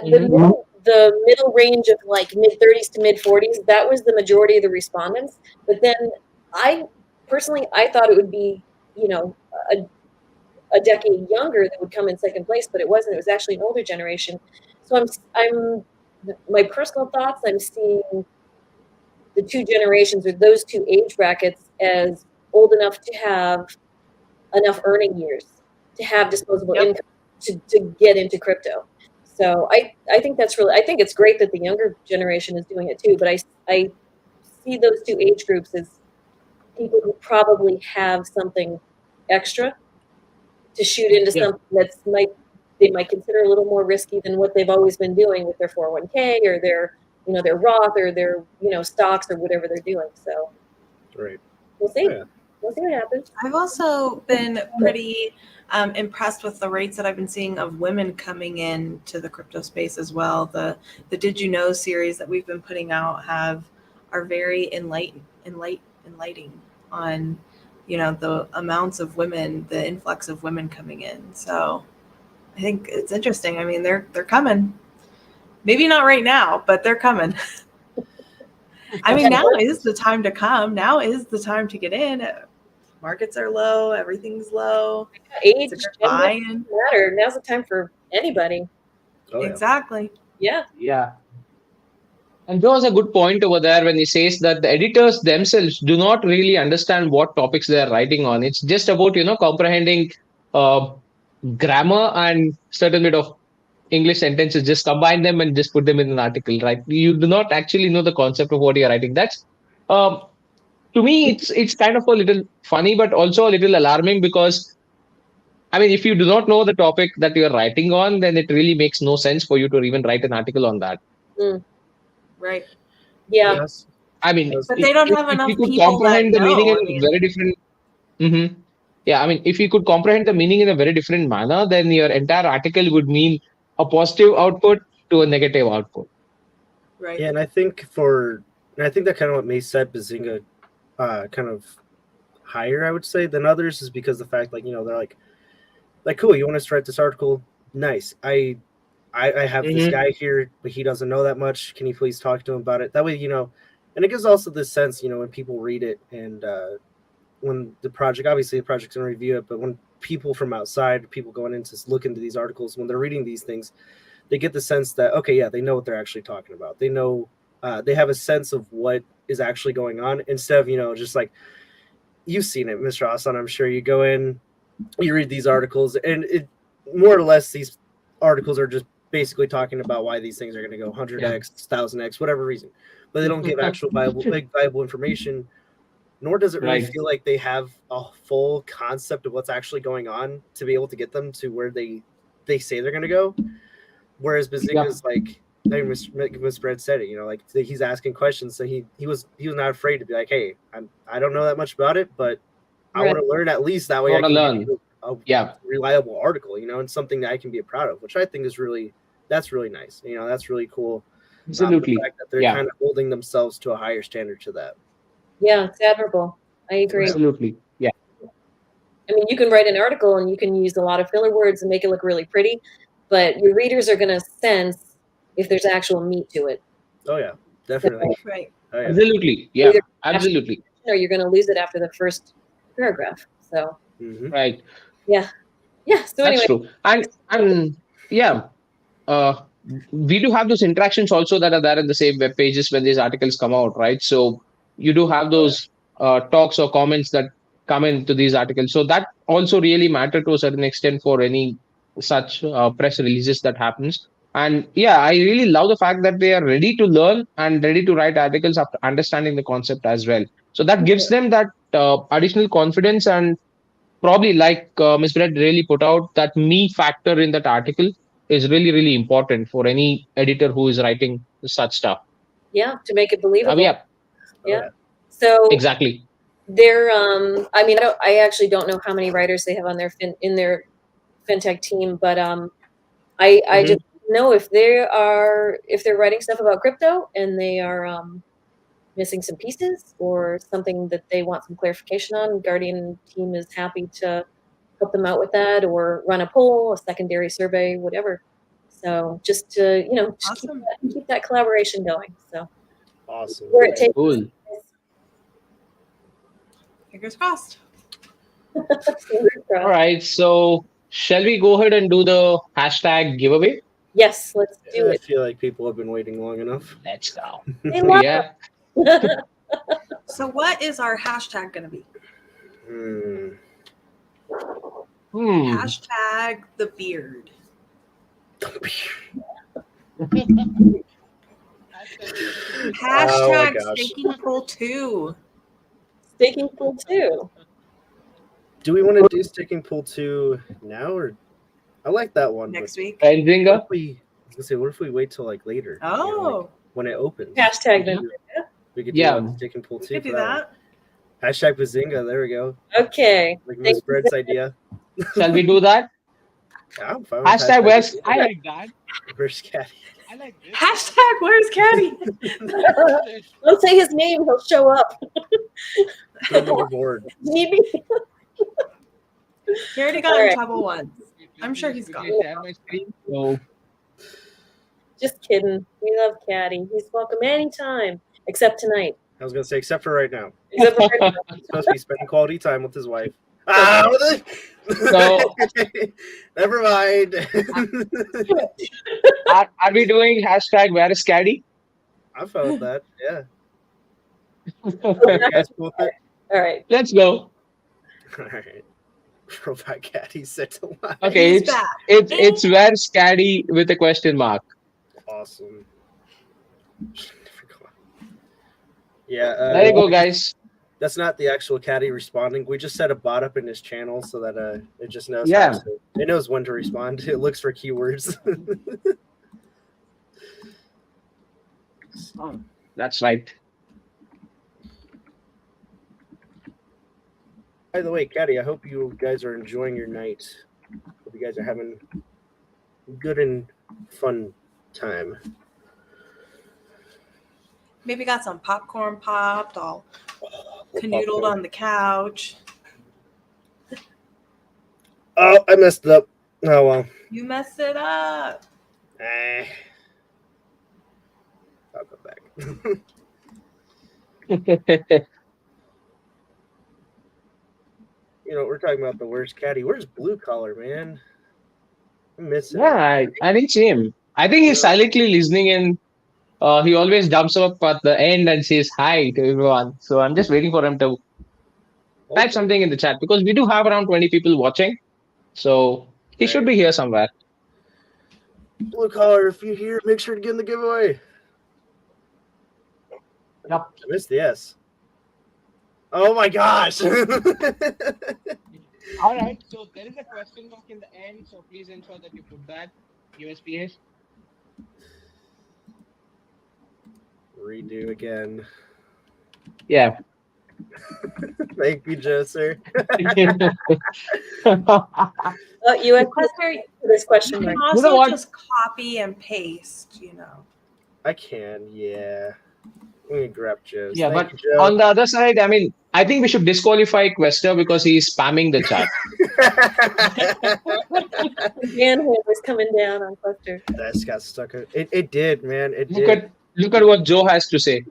the middle range of like mid 30s to mid 40s, that was the majority of the respondents. But then I personally, I thought it would be, you know, a decade younger that would come in second place, but it wasn't. It was actually an older generation. So I'm my personal thoughts, I'm seeing the two generations, or those two age brackets, as old enough to have enough earning years to have disposable income to get into crypto. So I think that's really, I think it's great that the younger generation is doing it too, but I see those two age groups as people who probably have something extra to shoot into something they might consider a little more risky than what they've always been doing with their 401k or their Roth or their stocks or whatever they're doing. So Right. we'll see. Yeah. We'll see what happens. I've also been pretty impressed with the rates that I've been seeing of women coming in to the crypto space as well. The Did You Know series that we've been putting out are very enlightening on the amounts of women, the influx of women coming in. So I think it's interesting. I mean, they're coming. Maybe not right now, but they're coming. I mean, now is the time to come. Now is the time to get in. Markets are low. Everything's low. Age, It's a good gender, buy-in. doesn't matter. Now's the time for anybody. Oh, yeah. Exactly. Yeah. Yeah. And there was a good point over there when he says that the editors themselves do not really understand what topics they are writing on. It's just about, comprehending uh, grammar and certain bit of English sentences, just combine them and just put them in an article, right? You do not actually know the concept of what you're writing. That's, to me, it's kind of a little funny, but also a little alarming, because I mean, if you do not know the topic that you're writing on, then it really makes no sense for you to even write an article on that. Right. Yeah. Yes. I mean, But they don't have enough you could people comprehend that the meaning know. in a very different. Mhm. Yeah, I mean, if you could comprehend the meaning in a very different manner, then your entire article would mean a positive output to a negative output. Right. Yeah, and I think that kind of what may set Bazinga kind of higher, I would say, than others, is because the fact, like, they're like cool, you want us to write this article? Nice. I have this guy here, but he doesn't know that much. Can you please talk to him about it? That way, and it gives also this sense, when people read it, and when the project's going to review it, but when people from outside, people going in to look into these articles, when they're reading these things, they get the sense that, okay, yeah, they know what they're actually talking about. They know, they have a sense of what is actually going on, instead of, just like, you've seen it, Mr. Hassan, I'm sure. You go in, you read these articles, and it more or less, these articles are just basically talking about why these things are going to go 100x, 1000x, whatever reason, but they don't give actual valuable information, nor does it really feel like they have a full concept of what's actually going on to be able to get them to where they say they're going to go. Whereas Bazinga's like Ms. Brett said it, like, he's asking questions, so he was not afraid to be like, hey, I don't know that much about it, but I want to learn, at least that way I can learn a reliable article, and something that I can be proud of, which I think is that's really nice. That's really cool. Absolutely. The fact that they're Yeah. kind of holding themselves to a higher standard to that. Yeah, it's admirable. I agree. Absolutely. Yeah. I mean, you can write an article and you can use a lot of filler words and make it look really pretty, but your readers are going to sense if there's actual meat to it. Oh yeah, definitely. Right. Oh, yeah. Absolutely. Yeah. Either- Absolutely. Or you're going to lose it after the first paragraph. So, Mhm. Right. yeah. So That's anyway, true. And yeah, we do have those interactions also that are there in the same web pages when these articles come out, right? So you do have those talks or comments that come into these articles. So that also really matter to a certain extent for any such press releases that happens. And yeah, I really love the fact that they are ready to learn and ready to write articles after understanding the concept as well. So that gives them that additional confidence, and probably like Ms. Brett really put out, that me factor in that article is really, really important for any editor who is writing such stuff. yeah, to make it believable. Yeah, Yeah. So exactly. they're, I mean, I actually don't know how many writers they have on their in their fintech team, but I just know if they're writing stuff about crypto and they are missing some pieces or something that they want some clarification on, Guardian team is happy to help them out with that or run a poll, a secondary survey, whatever. So just to just Awesome. keep that collaboration going. So Awesome. where it takes Cool. Fingers crossed. All right. So shall we go ahead and do the hashtag giveaway? Yes, let's do I it. feel like people have been waiting long enough. Let's go. They love Yeah. So what is our hashtag going to be? Hashtag the beard. Hashtag gosh. staking pool 2. Staking pool 2. Do we want to do Sticking Pool 2 now, or I like that one. Next week. What Benzinga. if we, I was gonna say, what if we wait till like later? Oh, Like when it opens. Hashtag Yeah. them. We could do Yeah. Sticking Pool 2 we could for do that. that. Hashtag Bazinga. There we go. Okay. Like Miss Brett's idea. Shall we do that? Yeah, I'm fine with Hashtag West. Bazinga. I like that. Where's Caddy? I like this. Hashtag where's Caddy? Don't say his name, he'll show up. Put him overboard. Need me? He already got All in right. trouble once. I'm sure he's gone. Share my screen. So, Just kidding. We love Caddy. He's welcome anytime, except tonight. I was gonna say, except for right now. Except for He's supposed to be spending quality time with his wife. Ah, never mind. are we doing hashtag where is Caddy? I felt that. Yeah. You Okay. guys cool with it? All right. Let's go. All right. Robot Caddy set to live. Okay, He's back. it's where's Caddy with a question mark. Awesome. Yeah. There you go, guys. That's not the actual caddy responding. We just set a bot up in his channel so that it just knows. Yeah. It knows when to respond. It looks for keywords. That's right. By the way, Caddy, I hope you guys are enjoying your night. Hope you guys are having a good and fun time. Maybe got some popcorn popped, all We'll canoodled popcorn. on the couch. Oh, I messed up. Oh well. You messed it up. I'll go back. We're talking about the worst caddy. Where's Blue Collar, man? I miss him. Yeah, I didn't see him. I think he's silently listening in. He always jumps up at the end and says hi to everyone. So I'm just waiting for him to type something in the chat, because we do have around 20 people watching. So he should be here somewhere. Blue Collar, if you're here, make sure to get in the giveaway. Yep. I missed the S. Oh my gosh. All right. So there is a question mark in the end. So please ensure that you put that USPS. Redo again. Yeah. Thank you, Joe, sir. You had Lester, this question you mark. can You know also what? just copy and paste, I can, yeah. Let me grab Joe's. Yeah, Thank but you, Joe. on the other side, I mean, I think we should disqualify Quester because he's spamming the chat. Manhandler's coming down on Cluster. That's got stuck. It did, man. It Look did. at look at what Joe has to say.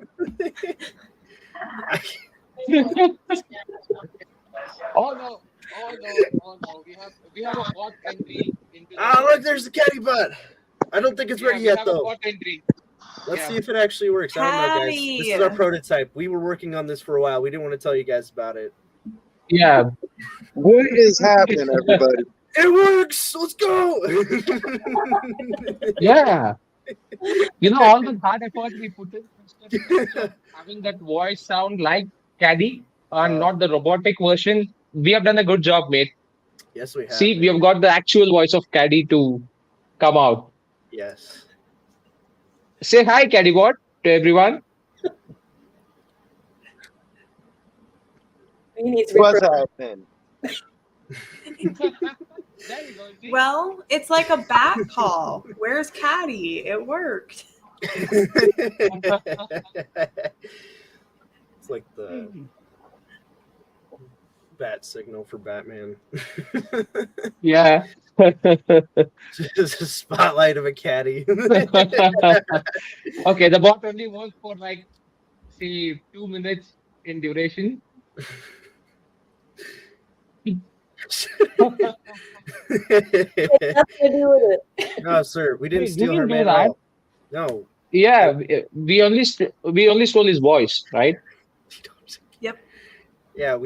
Oh no! Oh no! Oh no! We have a bot entry into the. Look, there's the caddy bot. I don't think it's ready we yet, have a though. bot entry. Let's Yeah. see if it actually works. I don't know, guys. Caddy. This is our prototype. We were working on this for a while. We didn't want to tell you guys about it. Yeah. What is happening, everybody? It works. Let's go. Yeah. All the hard effort we put in having that voice sound like Caddy and not the robotic version. We have done a good job, mate. Yes, we have. See, we have got the actual voice of Caddy to come out. Yes. Say hi, Caddy bot, to everyone. He needs What's reprogram. happening? There you go. See? Well, it's like a bat call. Where's Caddy? It worked. It's like the bat signal for Batman. Yeah. Just a spotlight of a caddy. Okay, the bot only works for like, say, 2 minutes in duration. It's nothing to do with it. No, sir, we didn't Wait, steal we her didn't do man at that. all. No. Yeah, we only stole his voice, right? Yeah,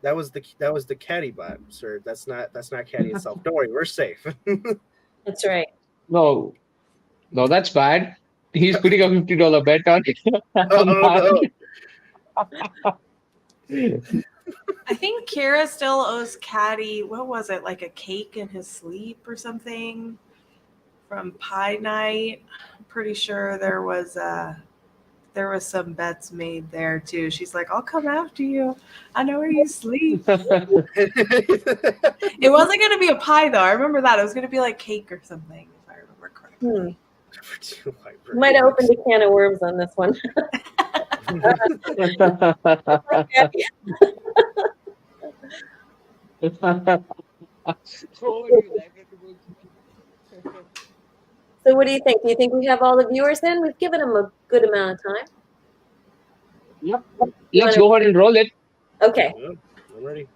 that was the caddy bot, sir. That's not caddy itself. Don't worry, we're safe. That's right. No, that's bad. He's putting a $50 bet on it. Oh no. I think Kira still owes Caddy, what was it, like a cake in his sleep or something from Pie Night. I'm pretty sure there was some bets made there too. She's like, I'll come after you. I know where you sleep. It wasn't going to be a pie though. I remember that. It was going to be like cake or something, if I remember correctly. Might have opened a can of worms on this one. So what do you think? Do you think we have all the viewers in? We've given them a good amount of time. Yep. Let's go ahead and roll it. Okay. Yeah, I'm ready.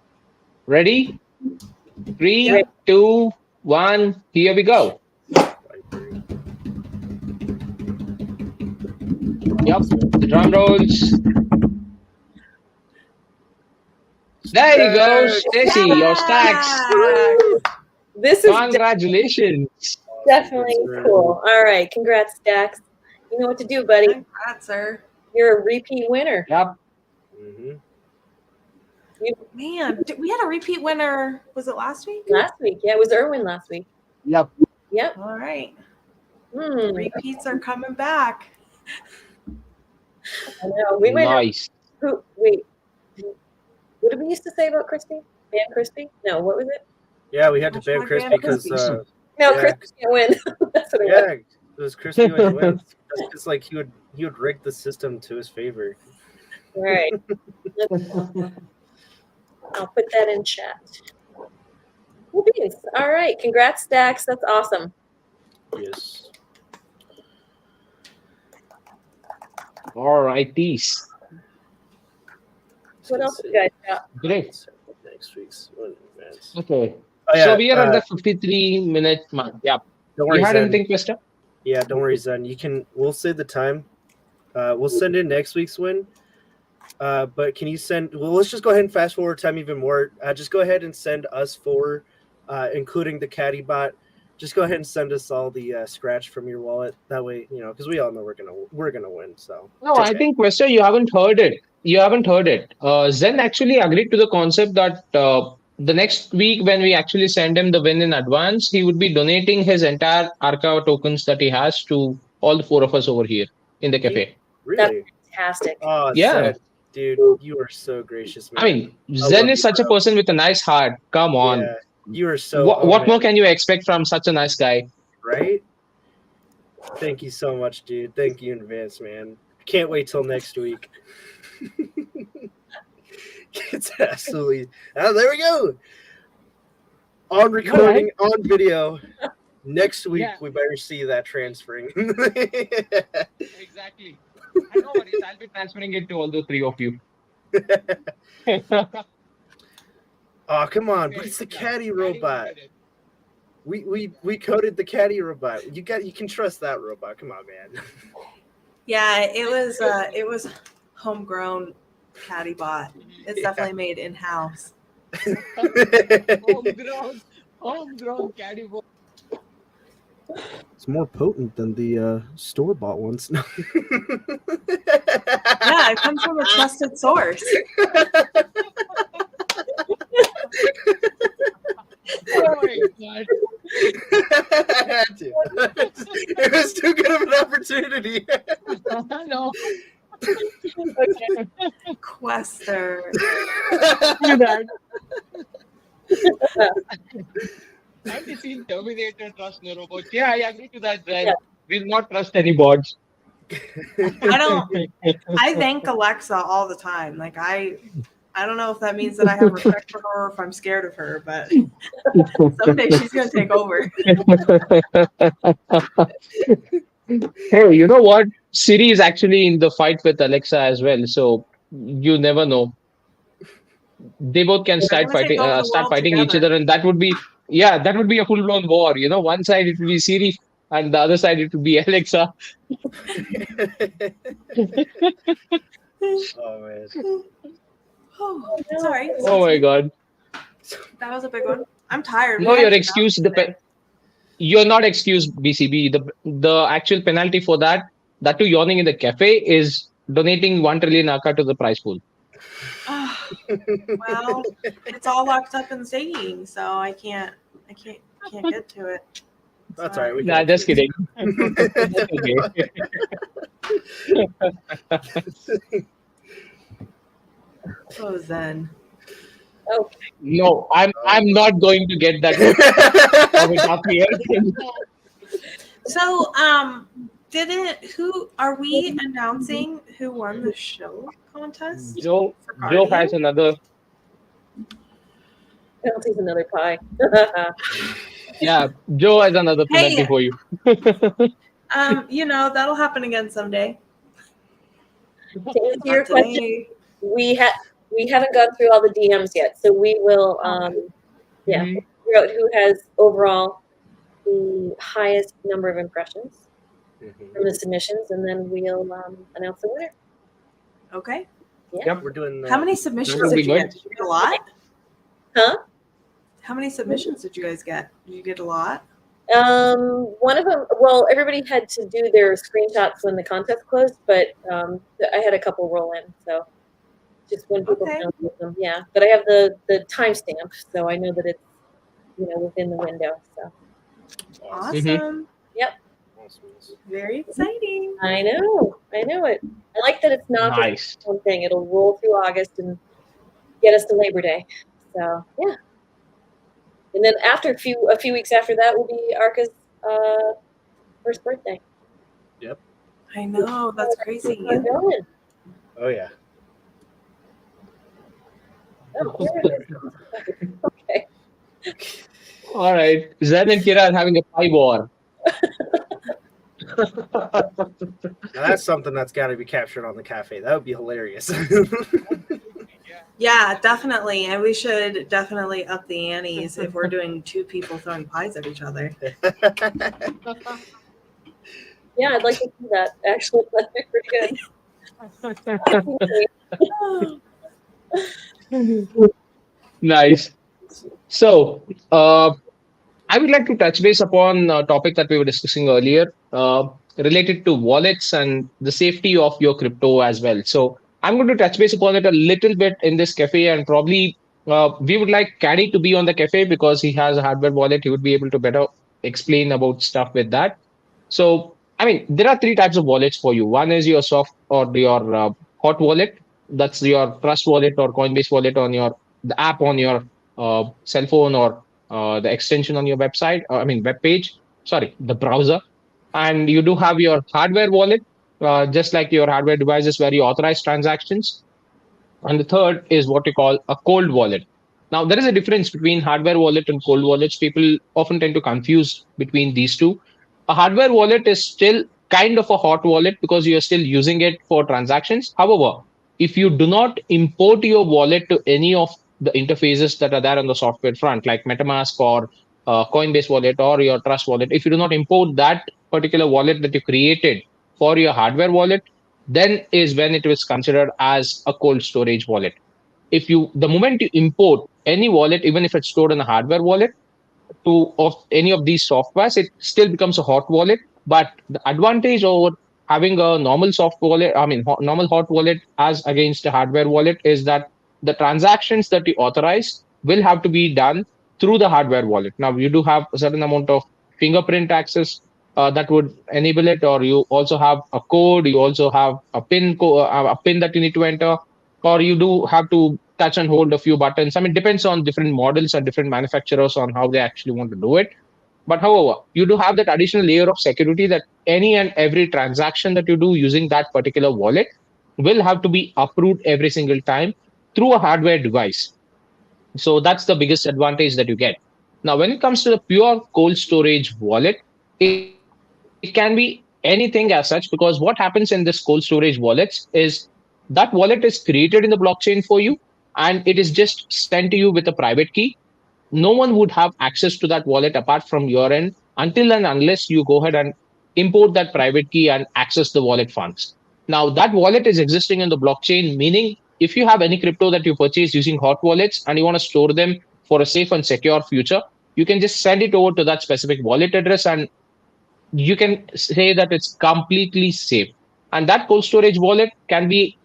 Ready? 3, Ready. 2, 1. Here we go. Yep. The drum rolls. There you go, Stacy. Your stacks. This is Congratulations. definitely cool. All right. Congrats, Dax. You know what to do, buddy. Congrats, sir. You're a repeat winner. Yep. Mm-hmm. Man, we had a repeat winner. Was it last week? Last week. Yeah, it was Erwin last week. Yep. Yep. All right. Repeats Repeats are coming back. I know. We might Nice. have, wait. What did we used to say about Christy? Ban Crispy? No, what was it? Yeah, we had to ban Hashtag Chris ban because Crispy. No, Yeah. Crispy can't win. That's what it yeah, was. it was Crispy when he wins. It's like he would rig the system to his favor. All right. I'll put that in chat. Cool beans. All right. Congrats, Dax. That's awesome. Yes. All righties. What else you guys got? Great. Next week's one, man. Okay. Oh, yeah, So we are at the 53-minute mark. Yep. Don't You worry, had Zen. anything, Krista? Yeah, don't worry, Zen. We'll say the time. We'll send in next week's win. But can you let's just go ahead and fast forward time even more. Just go ahead and send us 4, including the caddy bot. Just go ahead and send us all the scratch from your wallet. That way, because we all know we're gonna win. So No, I think, Krista, you haven't heard it. Zen actually agreed to the concept that the next week when we actually send him the win in advance, he would be donating his entire Arca tokens that he has to all the 4 of us over here in the cafe. really, Fantastic. oh Yeah. Zen, dude, you are so gracious, man. I mean, love Zen you, is such a bro. person with a nice heart. Come on. Yeah, you are so. What more can you expect from such a nice guy? Right? Thank you so much, dude. Thank you in advance, man. Can't wait till next week. It's absolutely. Oh, there we go. On recording, on video. Next week, Yeah. we better see that transferring. Exactly. I know worries. I'll be transferring it to all the three of you. Oh, come on! But it's the caddy robot. We coded the caddy robot. You can trust that robot. Come on, man. Yeah, it was homegrown caddy bot. It's definitely made in house. Homegrown caddy bot. It's more potent than the store bought ones. Yeah, it comes from a trusted source. Oh my god. I had to. It was too good of an opportunity. No. Quester. Have you seen Terminator trust no robots? Yeah, I agree to that, Brian. We'll not trust any bots. I thank Alexa all the time. Like I don't know if that means that I have respect for her or if I'm scared of her, but someday she's gonna take over. Hey, you know what? Siri is actually in the fight with Alexa as well, so you never know. They both can They're gonna take over the start world fighting each together. other, and that would be a full-blown war. You know, one side it will be Siri, and the other side it will be Alexa. Oh man. Oh, sorry. Oh my god! That was a big one. I'm tired. No, We you're had excused. today. You're not excused, BCB. The actual penalty for that too yawning in the cafe is donating 1 trillion Arca to the prize pool. Well, it's all locked up in savings, so I can't get to it. That's all right. We Nah, can just kidding. So then. Okay. No, I'm not going to get that. So, who are we announcing who won the show contest? Joe for has Guardian? another. Penalty's another pie. Yeah, Joe has another penalty Hey. for you. That'll happen again someday. To answer your Not question, today. we haven't gone through all the DMs yet, so we will Mhm. figure out who has overall the highest number of impressions from the submissions, and then we'll announce the winner. Okay. Yep. We're doing. How many submissions That'll did be you good. get? Did you get a lot? Huh? How many submissions did you guys get? Did you get a lot? One of them. Well, everybody had to do their screenshots when the contest closed, but I had a couple roll in, so just when people Okay. found them. Yeah, but I have the timestamp, so I know that it's within the window. So Awesome. Very exciting. I know it. I like that it's not Nice. just one thing. It'll roll through August and get us to Labor Day. So yeah. And then after a few weeks after that will be Arca's first birthday. I know, that's crazy. We're going. Oh yeah. Oh, here it is. Okay. All right. Zen and Kira are having a pie war. Now that's something that's got to be captured on the cafe. That would be hilarious. Yeah, definitely. And we should definitely up the antes if we're doing two people throwing pies at each other. Yeah, I'd like to see that. Actually, that'd be pretty good. Nice. So, I would like to touch base upon a topic that we were discussing earlier, related to wallets and the safety of your crypto as well. So, I'm going to touch base upon it a little bit in this cafe, and probably we would like Caddy to be on the cafe because he has a hardware wallet. He would be able to better explain about stuff with that. So, I mean, there are three types of wallets for you. One is your soft or your hot wallet. That's your Trust wallet or Coinbase wallet on the app on your cell phone or the extension on your website. I mean, web page. Sorry, the browser. And you do have your hardware wallet, just like your hardware devices where you authorize transactions. And the third is what we call a cold wallet. Now, there is a difference between hardware wallet and cold wallets. People often tend to confuse between these two. A hardware wallet is still kind of a hot wallet because you're still using it for transactions. However, if you do not import your wallet to any of the interfaces that are there on the software front, like MetaMask or Coinbase wallet or your Trust wallet, if you do not import that particular wallet that you created for your hardware wallet, then is when it was considered as a cold storage wallet. If you, the moment you import any wallet, even if it's stored in a hardware wallet, to of any of these softwares, it still becomes a hot wallet. But the advantage over having a normal soft wallet, I mean, normal hot wallet as against a hardware wallet, is that the transactions that you authorize will have to be done through the hardware wallet. Now, you do have a certain amount of fingerprint access that would enable it, or you also have a code, you also have a a pin that you need to enter, or you do have to touch and hold a few buttons. I mean, it depends on different models and different manufacturers on how they actually want to do it. But however, you do have that additional layer of security that any and every transaction that you do using that particular wallet will have to be approved every single time through a hardware device. So that's the biggest advantage that you get. Now, when it comes to the pure cold storage wallet, it can be anything as such, because what happens in this cold storage wallets is that wallet is created in the blockchain for you, and it is just sent to you with a private key. No one would have access to that wallet apart from your end until and unless you go ahead and import that private key and access the wallet funds. Now, that wallet is existing in the blockchain, meaning if you have any crypto that you purchase using hot wallets and you want to store them for a safe and secure future, you can just send it over to that specific wallet address, and you can say that it's completely safe. And that cold storage wallet can be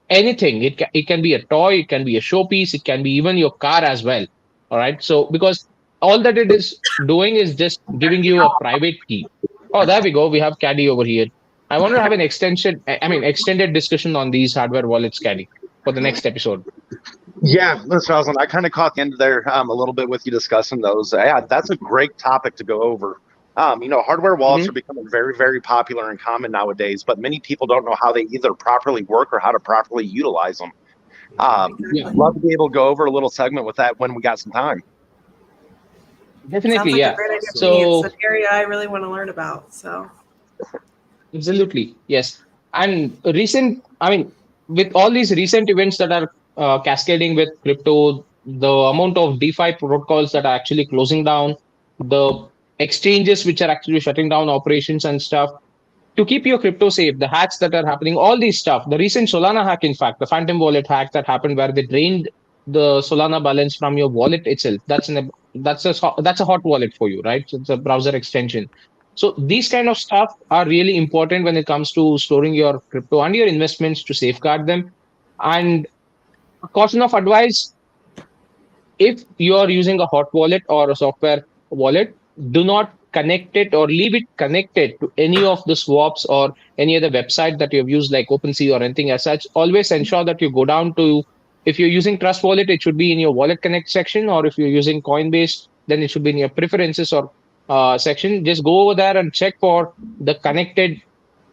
anything. It can be a toy, it can be a showpiece, it can be even your car as well. All right. So, because all that it is doing is just giving you a private key. Oh, there we go. We have Caddy over here. I want to have an extended discussion on these hardware wallets, Caddy, for the next episode. Yeah, Mr. Osland, I kind of caught the end there a little bit with you discussing those. Yeah, that's a great topic to go over. Hardware wallets are becoming very, very popular and common nowadays, but many people don't know how they either properly work or how to properly utilize them. Yeah. Love to be able to go over a little segment with that when we got some time. Definitely, Sounds like yeah. a great idea to me. So, It's an area I really want to learn about. So absolutely, yes. And with all these recent events that are cascading with crypto, the amount of DeFi protocols that are actually closing down, the exchanges which are actually shutting down operations and stuff, to keep your crypto safe, the hacks that are happening, all these stuff, the recent Solana hack, in fact, the Phantom wallet hack that happened where they drained the Solana balance from your wallet itself. That's a hot wallet for you, right? So it's a browser extension. So these kind of stuff are really important when it comes to storing your crypto and your investments to safeguard them. And a caution of advice: if you are using a hot wallet or a software wallet, do not connect it or leave it connected to any of the swaps or any other website that you have used, like OpenSea or anything as such. Always ensure that you go down to, if you're using Trust Wallet, it should be in your Wallet Connect section, or if you're using Coinbase, then it should be in your preferences or section. Just go over there and check for the connected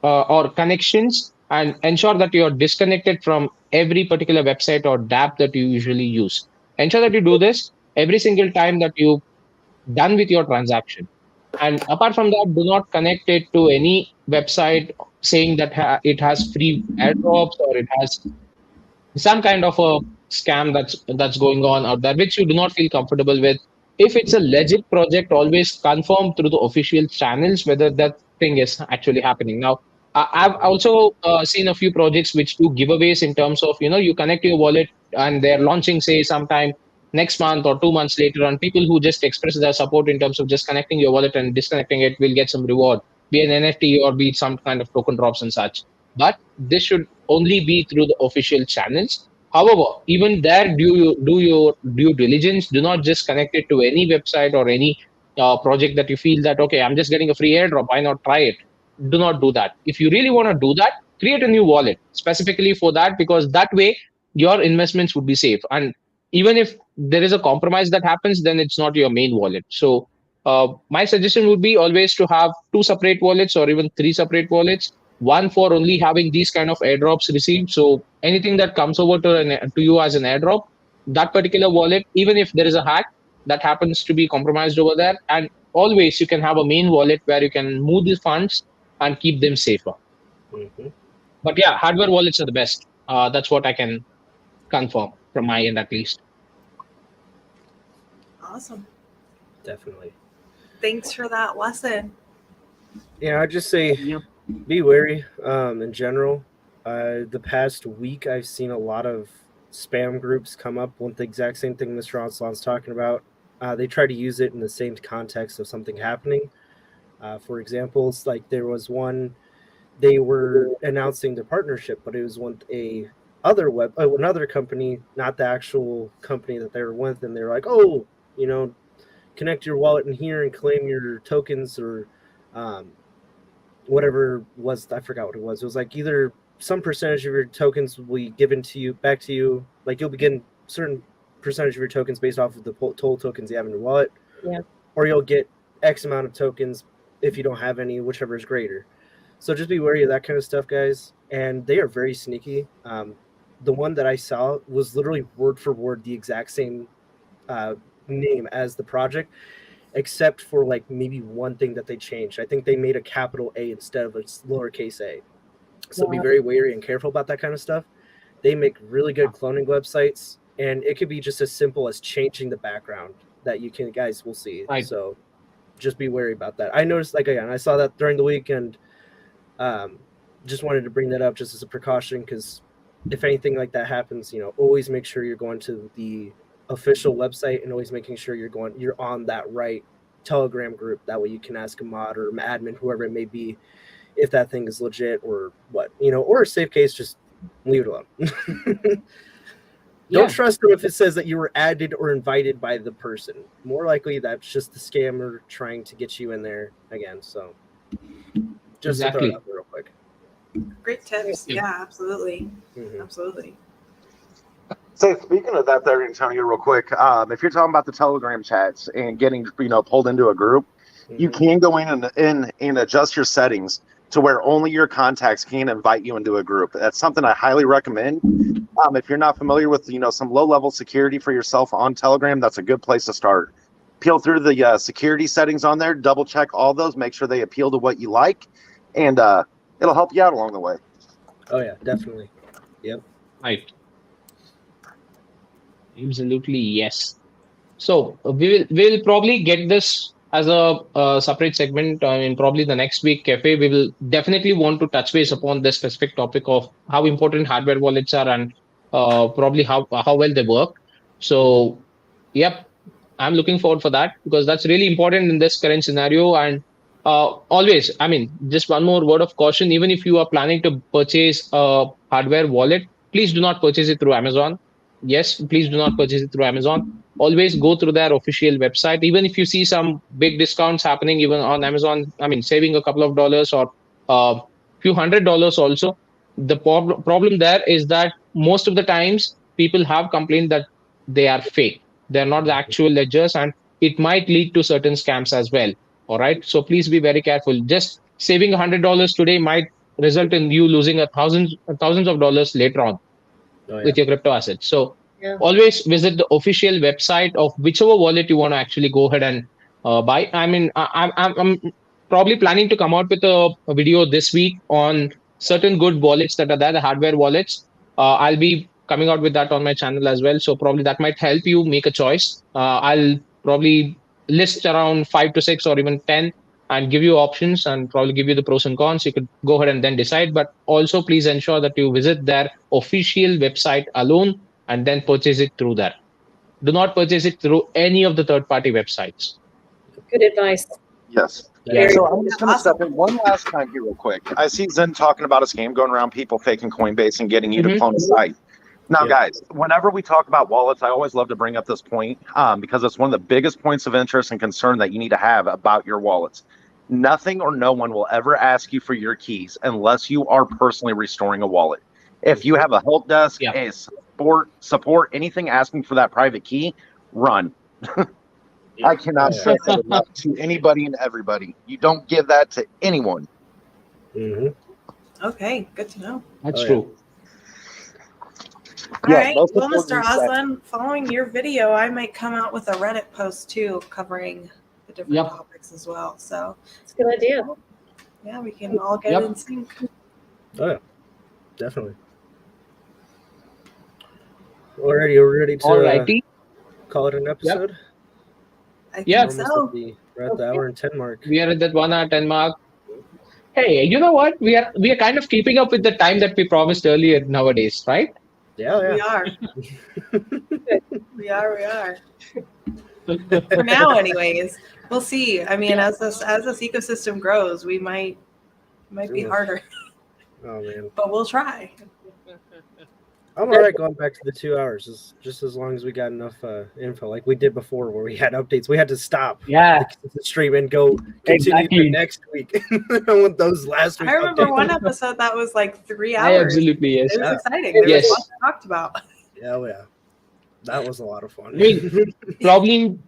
or connections, and ensure that you're disconnected from every particular website or dApp that you usually use. Ensure that you do this every single time that you done with your transaction. And apart from that, do not connect it to any website saying that it has free airdrops, or it has some kind of a scam that's going on out there, which you do not feel comfortable with. If it's a legit project, always confirm through the official channels whether that thing is actually happening. Now, I've also seen a few projects which do giveaways in terms of, you connect your wallet and they're launching, say, sometime next month or 2 months later, and people who just express their support in terms of just connecting your wallet and disconnecting it will get some reward, be an NFT or be some kind of token drops and such. But this should only be through the official channels. However, even there, do your due diligence. Do not just connect it to any website or any project that you feel that, okay, I'm just getting a free airdrop, why not try it? Do not do that. If you really want to do that, create a new wallet specifically for that, because that way your investments would be safe. And even if there is a compromise that happens, then it's not your main wallet. So My suggestion would be always to have 2 separate wallets or even 3 separate wallets. One for only having these kind of airdrops received. So anything that comes over to you as an airdrop, that particular wallet, even if there is a hack that happens to be compromised over there, and always you can have a main wallet where you can move the funds and keep them safer. Hmm. But yeah, hardware wallets are the best. That's what I can confirm from my end, at least. Awesome. Definitely. Thanks for that lesson. Yeah, I'd just say be wary in general. The past week, I've seen a lot of spam groups come up with the exact same thing Mr. Onslaugh's talking about. They try to use it in the same context of something happening. For example, it's like there was one, they were announcing their partnership, but it was another company, not the actual company that they were with, and they were like, oh, connect your wallet in here and claim your tokens or whatever was, I forgot what it was. It was like either some percentage of your tokens will be given to you back to you, like you'll be getting certain percentage of your tokens based off of the total tokens you have in your wallet, or you'll get X amount of tokens if you don't have any, whichever is greater. So just be wary of that kind of stuff, guys. And they are very sneaky. The one that I saw was literally word for word the exact same name as the project, except for like maybe one thing that they changed. I think they made a capital A instead of a lowercase a. So be very wary and careful about that kind of stuff. They make really good cloning websites, and it could be just as simple as changing the background that guys will see. Right. So just be wary about that. I noticed, like, again, I saw that during the weekend. Just wanted to bring that up just as a precaution, because if anything like that happens, always make sure you're going to the official website and always making sure you're on that right Telegram group. That way you can ask a mod or admin, whoever it may be, if that thing is legit or what, or a safe case, just leave it alone. Don't trust them if it says that you were added or invited by the person. More likely that's just the scammer trying to get you in there again. So just to throw it out there real quick. Great tips. Yeah, absolutely. Mm-hmm. Absolutely. So speaking of that there, Antonio, real quick, if you're talking about the Telegram chats and getting, pulled into a group, you can go in and adjust your settings to where only your contacts can invite you into a group. That's something I highly recommend. If you're not familiar with, some low-level security for yourself on Telegram, that's a good place to start. Peel through the security settings on there, double-check all those, make sure they appeal to what you like, and it'll help you out along the way. Oh, yeah, definitely. Yep. Right. Absolutely, yes. So we'll probably get this as a separate segment in probably the next week cafe. We will definitely want to touch base upon this specific topic of how important hardware wallets are and probably how well they work. So, yep, I'm looking forward for that, because that's really important in this current scenario. And always, just one more word of caution: even if you are planning to purchase a hardware wallet, please do not purchase it through Amazon. Yes, please do not purchase it through Amazon. Always go through their official website. Even if you see some big discounts happening even on Amazon, saving a couple of dollars or a few $100 also, the problem there is that most of the times people have complained that they are fake. They're not the actual ledgers, and it might lead to certain scams as well. All right. So please be very careful. Just saving $100 today might result in you losing thousands of dollars later on with your crypto assets. So always visit the official website of whichever wallet you want to actually go ahead and buy. I'm probably planning to come out with a video this week on certain good wallets that are there, the hardware wallets. I'll be coming out with that on my channel as well. So probably that might help you make a choice. I'll probably list around 5 to 6 or even 10 and give you options and probably give you the pros and cons. You could go ahead and then decide. But also please ensure that you visit their official website alone and then purchase it through there. Do not purchase it through any of the third-party websites. Good advice. Yes. Yeah. So I'm just going to step in one last time here real quick. I see Zen talking about a scam going around, people faking Coinbase and getting you to clone a site. Now, guys, whenever we talk about wallets, I always love to bring up this point because it's one of the biggest points of interest and concern that you need to have about your wallets. Nothing or no one will ever ask you for your keys unless you are personally restoring a wallet. If you have a help desk, a support, anything asking for that private key, run. I cannot Yeah. stress that enough to anybody and everybody. You don't give that to anyone. Mm-hmm. Okay, good to know. That's Oh, yeah. true. All Yeah, right. most Well, important Mr. is that- Aslan, following your video, I might come out with a Reddit post too, covering the different Yep. topics as well. So It's a good idea. yeah, we can all get Yep. in sync. Oh yeah, definitely. Alrighty, we're ready to Alrighty. call it an episode. I think Yeah. We're almost so. at we're at the hour and 10 mark. We are at that 1 hour 10 mark. Hey, you know what? We are kind of keeping up with the time that we promised earlier nowadays, right? Yeah, We yeah. are. We are. For now, anyways. We'll see. I mean, as this ecosystem grows, we might be Oof. harder, Oh man, but we'll try. I'm alright going back to the 2 hours, just as long as we got enough info, like we did before, where we had updates. We had to stop Yeah. the stream and go continue Exactly. the next week. With those last week I remember updates. one episode that was like 3 I hours. absolutely, yes. It was Yeah. exciting. There Yes. was lots talked about. Yeah, that was a lot of fun. I mean, probably,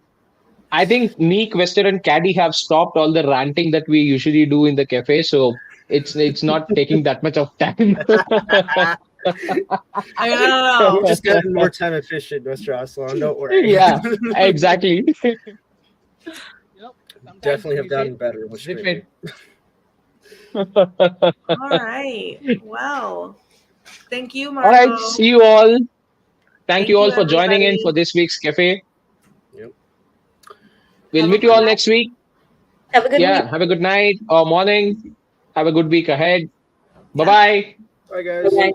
I think Meek, Wester, and Caddy have stopped all the ranting that we usually do in the cafe, so it's not taking that much of time. I know. We just gotten more time efficient, Mr. Aslan. Don't worry. Yeah, exactly. Definitely have gotten better with streaming. All right. Well, thank you, All Marco. right, see you all. Thank you all for joining in everybody. for this week's cafe. Yep. We'll Have a meet you good all night. next week. Have a good Yeah, week. have a good night or morning. Have a good week ahead. Bye-bye. Bye, guys. Bye-bye.